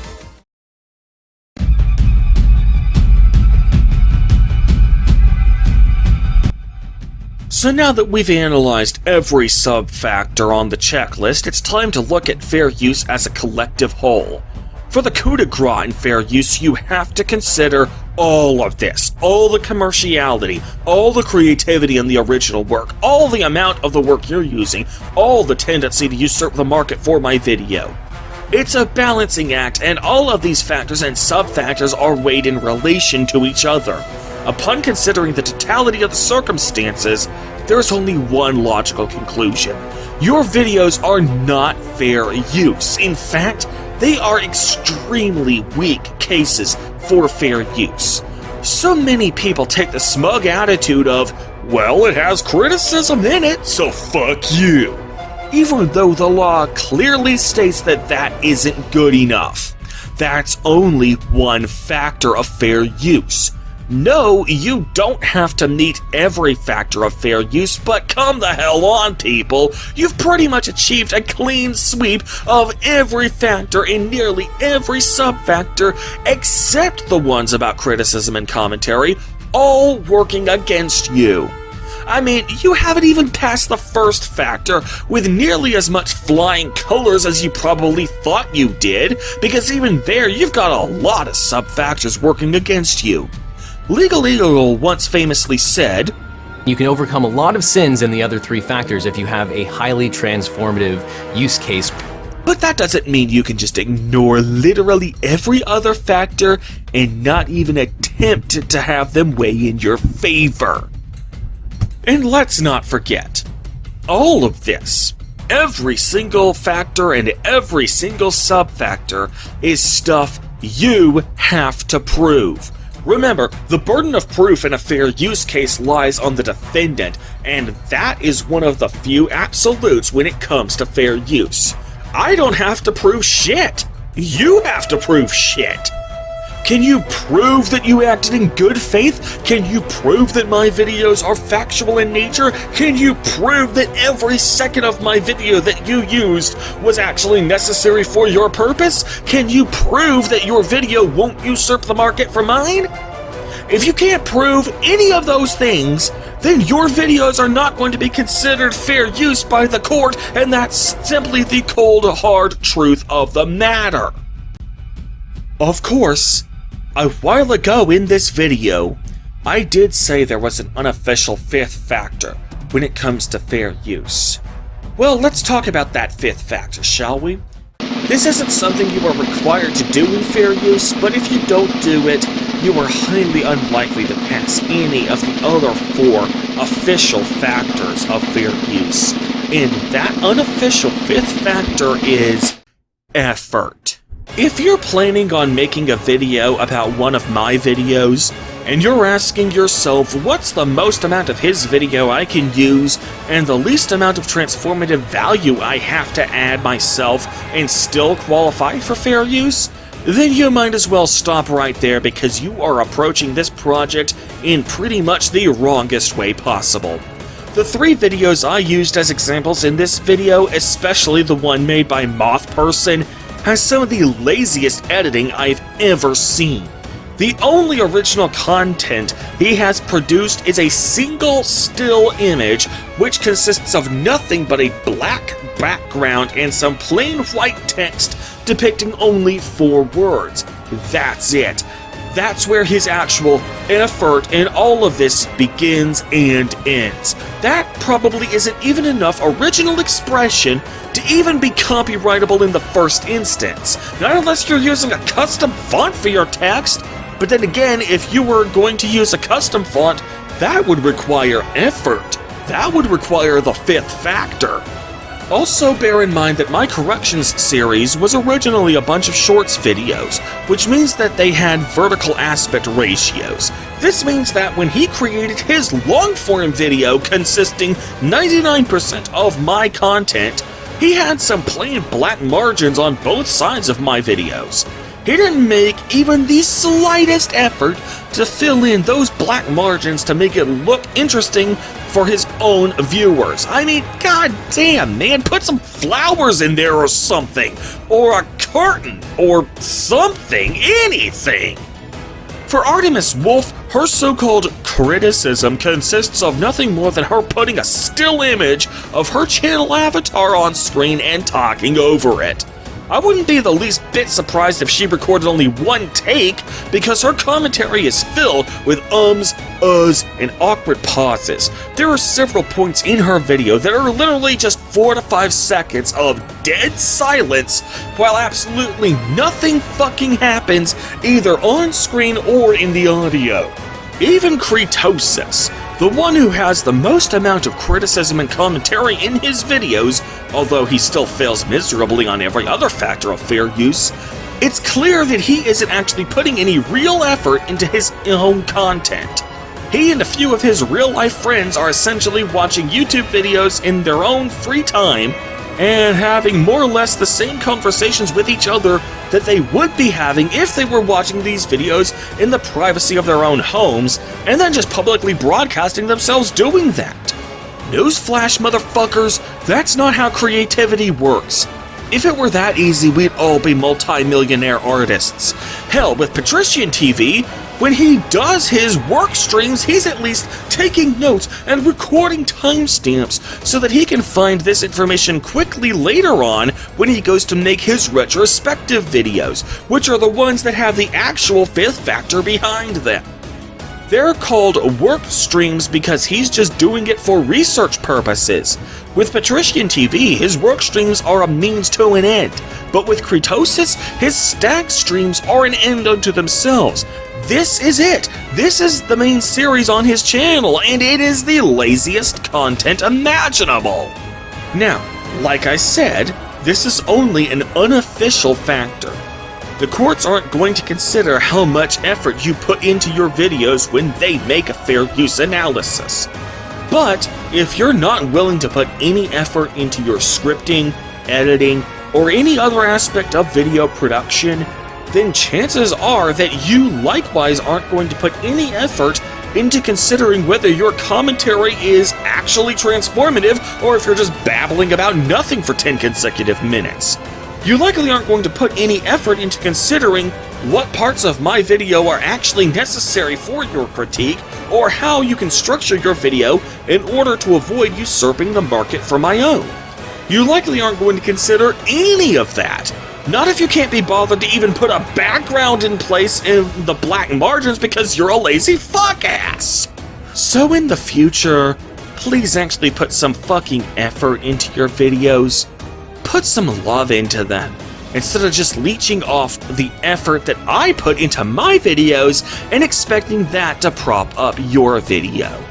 So now that we've analyzed every sub-factor on the checklist, it's time to look at fair use as a collective whole. For the coup de grace in fair use, you have to consider all of this, all the commerciality, all the creativity in the original work, all the amount of the work you're using, all the tendency to usurp the market for my video. It's a balancing act, and all of these factors and sub-factors are weighed in relation to each other. Upon considering the totality of the circumstances, there's only one logical conclusion. Your videos are not fair use. In fact, they are extremely weak cases for fair use. So many people take the smug attitude of, well, it has criticism in it, so fuck you. Even though the law clearly states that that isn't good enough. That's only one factor of fair use. No, you don't have to meet every factor of fair use, but come the hell on, people. You've pretty much achieved a clean sweep of every factor in nearly every sub-factor except the ones about criticism and commentary, all working against you. I mean, you haven't even passed the first factor with nearly as much flying colors as you probably thought you did, because even there you've got a lot of sub-factors working against you. Legal Eagle once famously said, "You can overcome a lot of sins in the other three factors if you have a highly transformative use case." But that doesn't mean you can just ignore literally every other factor and not even attempt to have them weigh in your favor. And let's not forget, all of this, every single factor and every single sub-factor is stuff you have to prove. Remember, the burden of proof in a fair use case lies on the defendant, and that is one of the few absolutes when it comes to fair use. I don't have to prove shit. You have to prove shit. Can you prove that you acted in good faith? Can you prove that my videos are factual in nature? Can you prove that every second of my video that you used was actually necessary for your purpose? Can you prove that your video won't usurp the market for mine? If you can't prove any of those things, then your videos are not going to be considered fair use by the court, and that's simply the cold, hard truth of the matter. Of course, a while ago in this video, I did say there was an unofficial fifth factor when it comes to fair use. Well, let's talk about that fifth factor, shall we? This isn't something you are required to do in fair use, but if you don't do it, you are highly unlikely to pass any of the other 4 official factors of fair use. And that unofficial fifth factor is effort. If you're planning on making a video about one of my videos, and you're asking yourself, what's the most amount of his video I can use, and the least amount of transformative value I have to add myself and still qualify for fair use, then you might as well stop right there because you are approaching this project in pretty much the wrongest way possible. The 3 videos I used as examples in this video, especially the one made by Moth Person, has some of the laziest editing I've ever seen. The only original content he has produced is a single still image, which consists of nothing but a black background and some plain white text depicting only 4 words. That's it. That's where his actual effort in all of this begins and ends. That probably isn't even enough original expression to even be copyrightable in the first instance. Not unless you're using a custom font for your text. But then again, if you were going to use a custom font, that would require effort. That would require the fifth factor. Also bear in mind that my corrections series was originally a bunch of shorts videos, which means that they had vertical aspect ratios. This means that when he created his long-form video consisting 99% of my content, he had some plain black margins on both sides of my videos. He didn't make even the slightest effort to fill in those black margins to make it look interesting for his own viewers. I mean, goddamn, man, put some flowers in there or something, or a curtain, or something, anything. For Artemis Wolf, her so-called criticism consists of nothing more than her putting a still image of her channel avatar on screen and talking over it. I wouldn't be the least bit surprised if she recorded only one take, because her commentary is filled with ums, uhs, and awkward pauses. There are several points in her video that are literally just 4 to 5 seconds of dead silence, while absolutely nothing fucking happens either on screen or in the audio. Even Cretosis, the one who has the most amount of criticism and commentary in his videos, although he still fails miserably on every other factor of fair use, it's clear that he isn't actually putting any real effort into his own content. He and a few of his real-life friends are essentially watching YouTube videos in their own free time and having more or less the same conversations with each other that they would be having if they were watching these videos in the privacy of their own homes, and then just publicly broadcasting themselves doing that. Newsflash, motherfuckers, that's not how creativity works. If it were that easy, we'd all be multi-millionaire artists. Hell, with Patrician TV, when he does his work streams, he's at least taking notes and recording timestamps so that he can find this information quickly later on when he goes to make his retrospective videos, which are the ones that have the actual fifth factor behind them. They're called work streams because he's just doing it for research purposes. With Patrician TV, his work streams are a means to an end, but with Cretosis, his stag streams are an end unto themselves. This is it. This is the main series on his channel, and it is the laziest content imaginable. Now, like I said, this is only an unofficial factor. The courts aren't going to consider how much effort you put into your videos when they make a fair use analysis. But if you're not willing to put any effort into your scripting, editing, or any other aspect of video production, then chances are that you likewise aren't going to put any effort into considering whether your commentary is actually transformative or if you're just babbling about nothing for 10 consecutive minutes. You likely aren't going to put any effort into considering what parts of my video are actually necessary for your critique, or how you can structure your video in order to avoid usurping the market for my own. You likely aren't going to consider any of that. Not if you can't be bothered to even put a background in place in the black margins because you're a lazy fuck-ass. So in the future, please actually put some fucking effort into your videos. Put some love into them, instead of just leeching off the effort that I put into my videos and expecting that to prop up your video.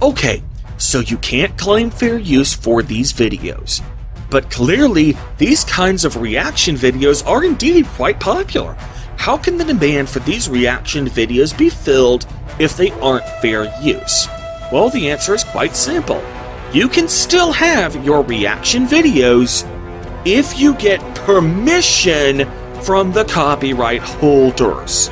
Okay, so you can't claim fair use for these videos. But clearly, these kinds of reaction videos are indeed quite popular. How can the demand for these reaction videos be filled if they aren't fair use? Well, the answer is quite simple. You can still have your reaction videos if you get permission from the copyright holders.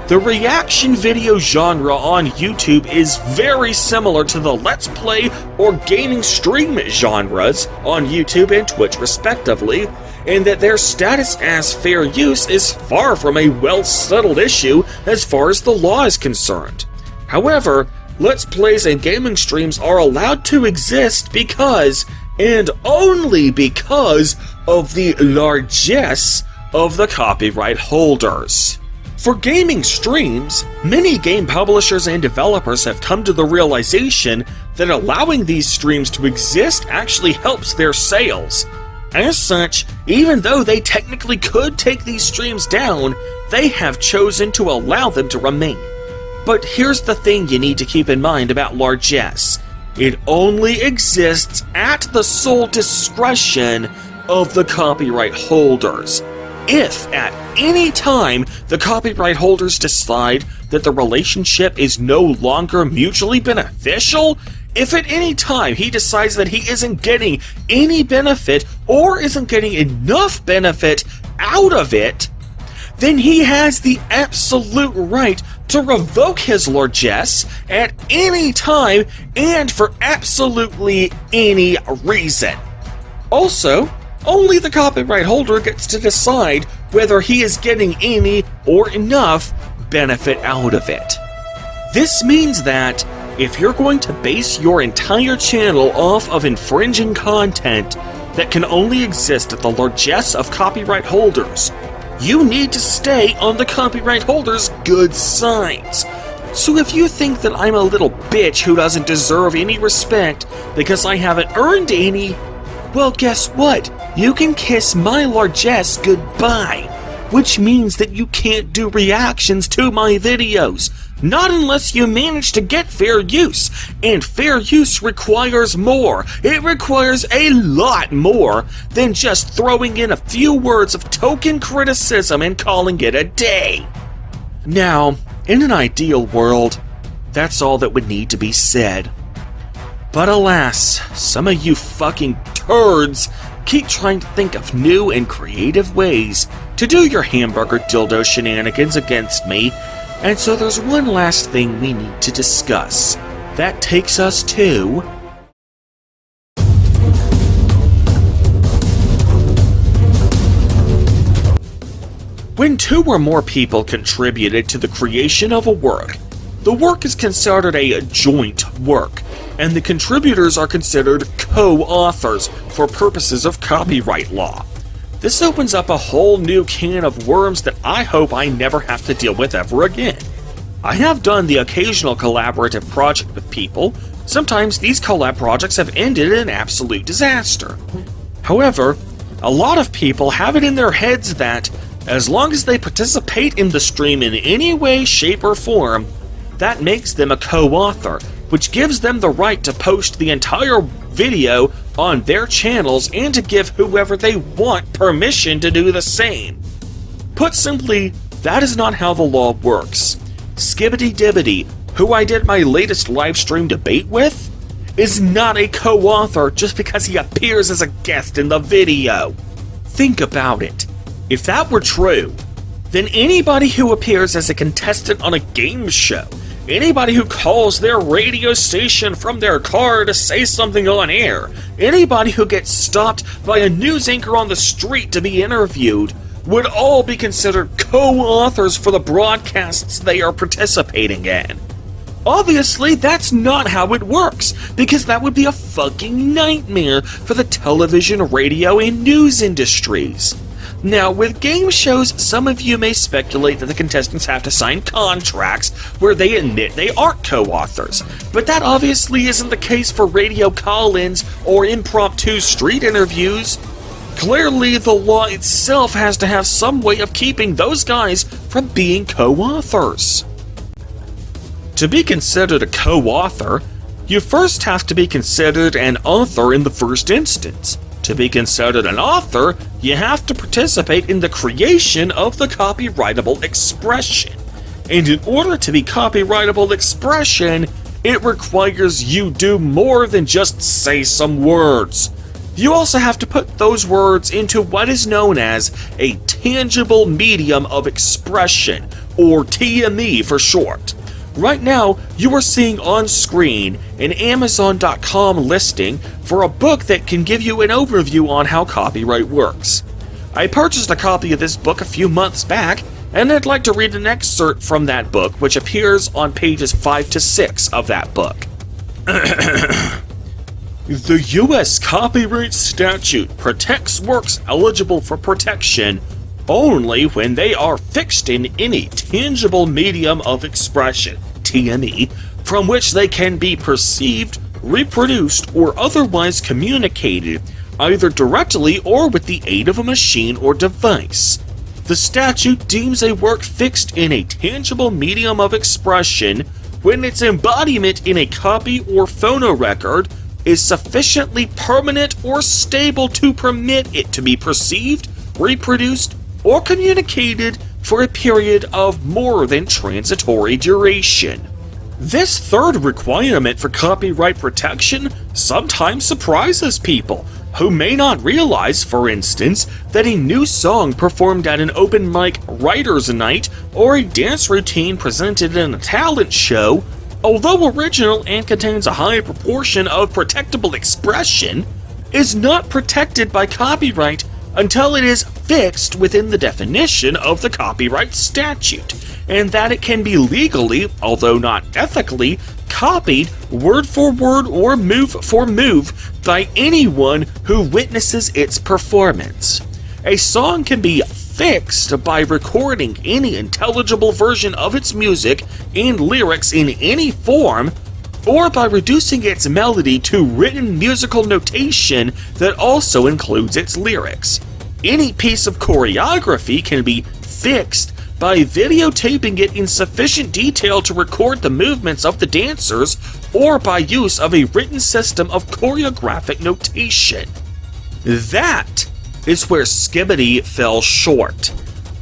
The reaction video genre on YouTube is very similar to the Let's Play or gaming stream genres on YouTube and Twitch respectively, in that their status as fair use is far from a well-settled issue as far as the law is concerned. However, Let's Plays and gaming streams are allowed to exist because, and only because, of the largesse of the copyright holders. For gaming streams, many game publishers and developers have come to the realization that allowing these streams to exist actually helps their sales. As such, even though they technically could take these streams down, they have chosen to allow them to remain. But here's the thing you need to keep in mind about largesse. It only exists at the sole discretion of the copyright holders. If at any time the copyright holders decide that the relationship is no longer mutually beneficial, if at any time he decides that he isn't getting any benefit or isn't getting enough benefit out of it, then he has the absolute right to revoke his largesse at any time and for absolutely any reason. Also, only the copyright holder gets to decide whether he is getting any or enough benefit out of it. This means that if you're going to base your entire channel off of infringing content that can only exist at the largesse of copyright holders, you need to stay on the copyright holder's good sides. So if you think that I'm a little bitch who doesn't deserve any respect because I haven't earned any, well, guess what? You can kiss my largesse goodbye, which means that you can't do reactions to my videos. Not unless you manage to get fair use, and fair use requires more. It requires a lot more than just throwing in a few words of token criticism and calling it a day. Now, in an ideal world, that's all that would need to be said. But alas, some of you fucking turds keep trying to think of new and creative ways to do your hamburger dildo shenanigans against me, and so there's one last thing we need to discuss. That takes us to... when two or more people contributed to the creation of a work, the work is considered a joint work, and the contributors are considered co-authors for purposes of copyright law. This opens up a whole new can of worms that I hope I never have to deal with ever again. I have done the occasional collaborative project with people. Sometimes these collab projects have ended in absolute disaster. However, a lot of people have it in their heads that, as long as they participate in the stream in any way, shape, or form, that makes them a co-author, which gives them the right to post the entire video on their channels and to give whoever they want permission to do the same. Put simply, that is not how the law works. Skibbity Dibbity, who I did my latest livestream debate with, is not a co-author just because he appears as a guest in the video. Think about it. If that were true, then anybody who appears as a contestant on a game show, anybody who calls their radio station from their car to say something on air, anybody who gets stopped by a news anchor on the street to be interviewed, would all be considered co-authors for the broadcasts they are participating in. Obviously, that's not how it works, because that would be a fucking nightmare for the television, radio, and news industries. Now, with game shows, some of you may speculate that the contestants have to sign contracts where they admit they aren't co-authors, but that obviously isn't the case for radio call-ins or impromptu street interviews. Clearly, the law itself has to have some way of keeping those guys from being co-authors. To be considered a co-author, you first have to be considered an author in the first instance. To be considered an author, you have to participate in the creation of the copyrightable expression. And in order to be copyrightable expression, it requires you do more than just say some words. You also have to put those words into what is known as a tangible medium of expression, or TME for short. Right now, you are seeing on screen an Amazon.com listing for a book that can give you an overview on how copyright works. I purchased a copy of this book a few months back, and I'd like to read an excerpt from that book, which appears on pages 5 to 6 of that book. The U.S. copyright statute protects works eligible for protection only when they are fixed in any tangible medium of expression, TME, from which they can be perceived, reproduced, or otherwise communicated, either directly or with the aid of a machine or device. The statute deems a work fixed in a tangible medium of expression when its embodiment in a copy or phonorecord is sufficiently permanent or stable to permit it to be perceived, reproduced, or communicated for a period of more than transitory duration. This third requirement for copyright protection sometimes surprises people who may not realize, for instance, that a new song performed at an open mic writer's night or a dance routine presented in a talent show, although original and contains a high proportion of protectable expression, is not protected by copyright until it is fixed within the definition of the copyright statute, and that it can be legally, although not ethically, copied word for word or move for move by anyone who witnesses its performance. A song can be fixed by recording any intelligible version of its music and lyrics in any form, or by reducing its melody to written musical notation that also includes its lyrics. Any piece of choreography can be fixed by videotaping it in sufficient detail to record the movements of the dancers, or by use of a written system of choreographic notation. That is where Skibbity fell short.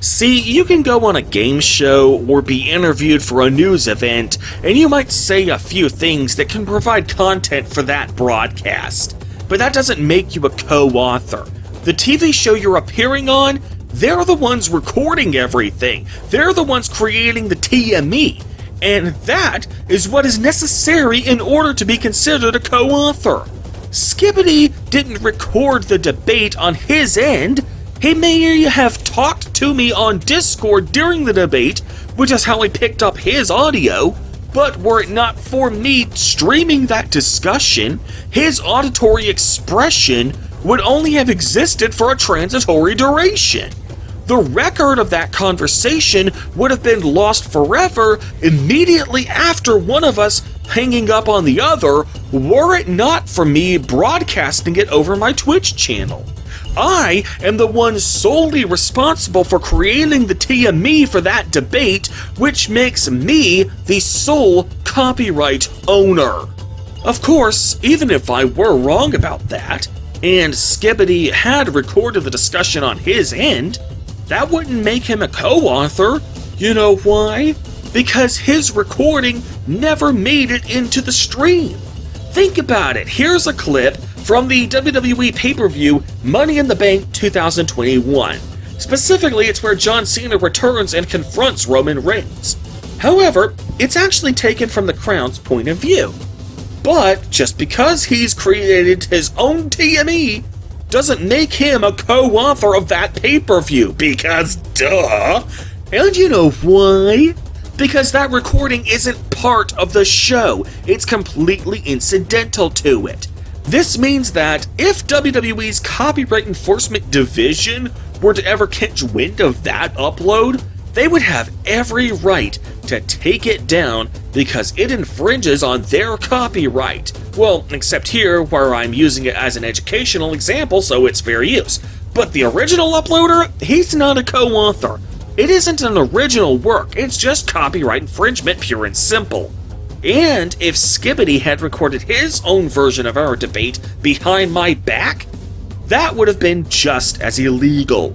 See, you can go on a game show or be interviewed for a news event, and you might say a few things that can provide content for that broadcast, but that doesn't make you a co-author. The TV show you're appearing on, they're the ones recording everything. They're the ones creating the TME, and that is what is necessary in order to be considered a co-author. Skibbity didn't record the debate on his end. He may have talked to me on Discord during the debate, which is how I picked up his audio, but were it not for me streaming that discussion, his auditory expression would only have existed for a transitory duration. The record of that conversation would have been lost forever immediately after one of us hanging up on the other, were it not for me broadcasting it over my Twitch channel. I am the one solely responsible for creating the TME for that debate, which makes me the sole copyright owner. Of course, even if I were wrong about that, and Skibbity had recorded the discussion on his end, that wouldn't make him a co-author. You know why? Because his recording never made it into the stream. Think about it. Here's a clip from the WWE pay-per-view Money in the Bank 2021. Specifically, it's where John Cena returns and confronts Roman Reigns. However, it's actually taken from the Crown's point of view. But just because he's created his own TME doesn't make him a co-author of that pay-per-view, because duh. And you know why? Because that recording isn't part of the show. It's completely incidental to it. This means that if WWE's Copyright Enforcement Division were to ever catch wind of that upload, they would have every right to take it down because it infringes on their copyright. Well, except here where I'm using it as an educational example, so it's fair use. But the original uploader, he's not a co-author. It isn't an original work, it's just copyright infringement, pure and simple. And if Skibbity had recorded his own version of our debate behind my back, that would have been just as illegal.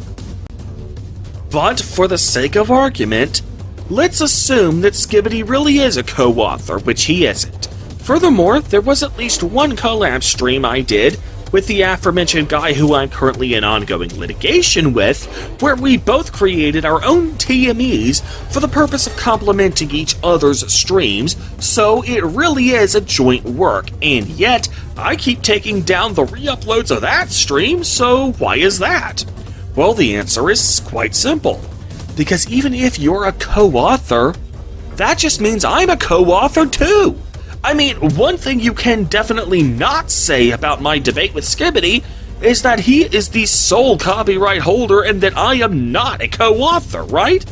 But for the sake of argument, let's assume that Skibbity really is a co-author, which he isn't. Furthermore, there was at least one collab stream I did with the aforementioned guy who I'm currently in ongoing litigation with, where we both created our own TMEs for the purpose of complementing each other's streams, so it really is a joint work, and yet I keep taking down the re-uploads of that stream, so why is that? Well, the answer is quite simple. Because even if you're a co-author, that just means I'm a co-author too! I mean, one thing you can definitely not say about my debate with Skibbity is that he is the sole copyright holder and that I am not a co-author, right?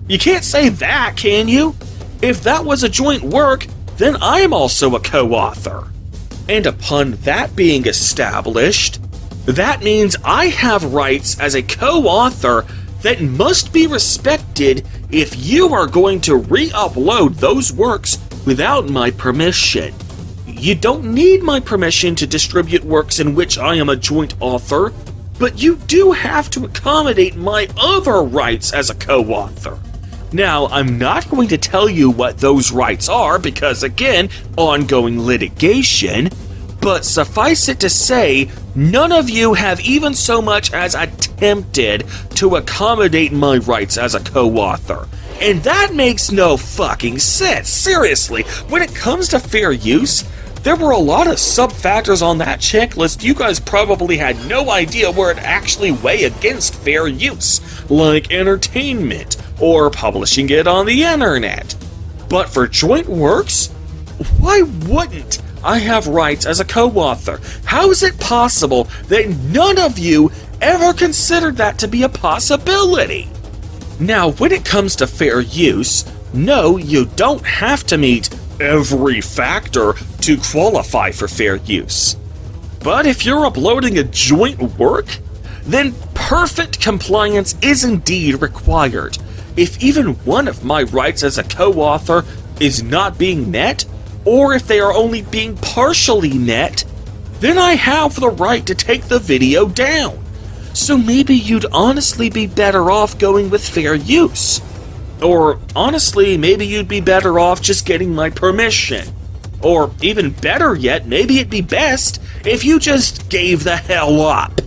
You can't say that, can you? If that was a joint work, then I am also a co-author. And upon that being established, that means I have rights as a co-author that must be respected if you are going to re-upload those works without my permission. You don't need my permission to distribute works in which I am a joint author, but you do have to accommodate my other rights as a co-author. Now, I'm not going to tell you what those rights are because, again, ongoing litigation, but suffice it to say, none of you have even so much as attempted to accommodate my rights as a co-author. And that makes no fucking sense. Seriously, when it comes to fair use, there were a lot of sub-factors on that checklist you guys probably had no idea where it actually weigh against fair use, like entertainment, or publishing it on the internet. But for joint works, why wouldn't I have rights as a co-author? How is it possible that none of you ever considered that to be a possibility? Now, when it comes to fair use, no, you don't have to meet every factor to qualify for fair use. But if you're uploading a joint work, then perfect compliance is indeed required. If even one of my rights as a co-author is not being met, or if they are only being partially met, then I have the right to take the video down. So maybe you'd honestly be better off going with fair use. Or honestly, maybe you'd be better off just getting my permission. Or even better yet, maybe it'd be best if you just gave the hell up.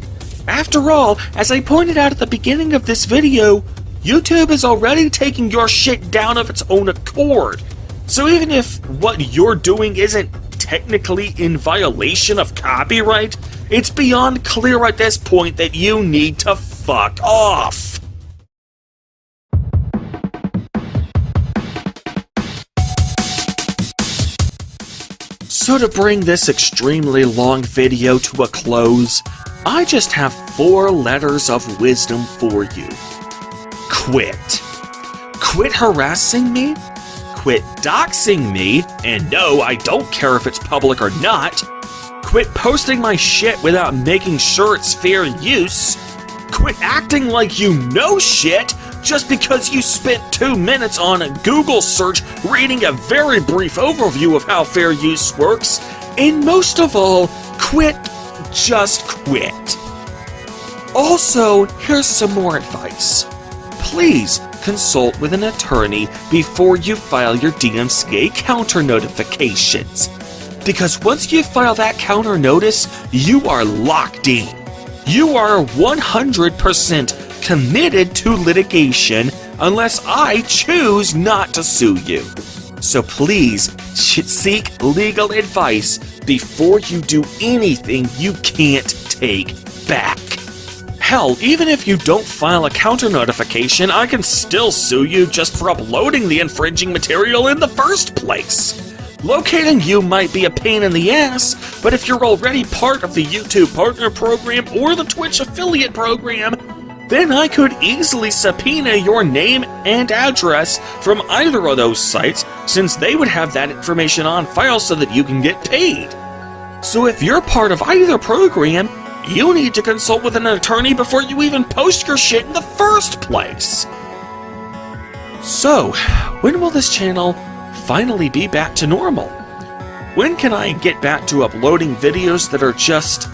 After all, as I pointed out at the beginning of this video, YouTube is already taking your shit down of its own accord. So even if what you're doing isn't technically in violation of copyright, it's beyond clear at this point that you need to fuck off. So to bring this extremely long video to a close, I just have 4 letters of wisdom for you. Quit. Quit harassing me. Quit doxing me, and no, I don't care if it's public or not. Quit posting my shit without making sure it's fair use. Quit acting like you know shit just because you spent 2 minutes on a Google search reading a very brief overview of how fair use works. And most of all, quit, just quit. Also, here's some more advice. Please consult with an attorney before you file your DMCA counter notifications. Because once you file that counter notice, you are locked in. You are 100% committed to litigation unless I choose not to sue you. So please seek legal advice before you do anything you can't take back. Hell, even if you don't file a counter notification, I can still sue you just for uploading the infringing material in the first place. Locating you might be a pain in the ass, but if you're already part of the YouTube Partner Program or the Twitch Affiliate Program, then I could easily subpoena your name and address from either of those sites, since they would have that information on file so that you can get paid. So if you're part of either program, you need to consult with an attorney before you even post your shit in the first place. So, when will this channel finally be back to normal? When can I get back to uploading videos that are just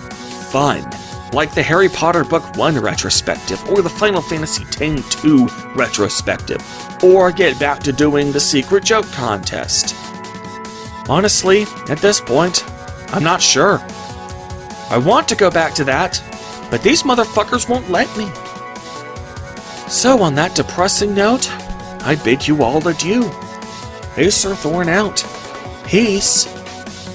fun? Like the Harry Potter Book 1 retrospective, or the Final Fantasy X-2 retrospective, or get back to doing the secret joke contest. Honestly, at this point, I'm not sure. I want to go back to that, but these motherfuckers won't let me. So on that depressing note, I bid you all adieu. Acer Thorn out. Peace.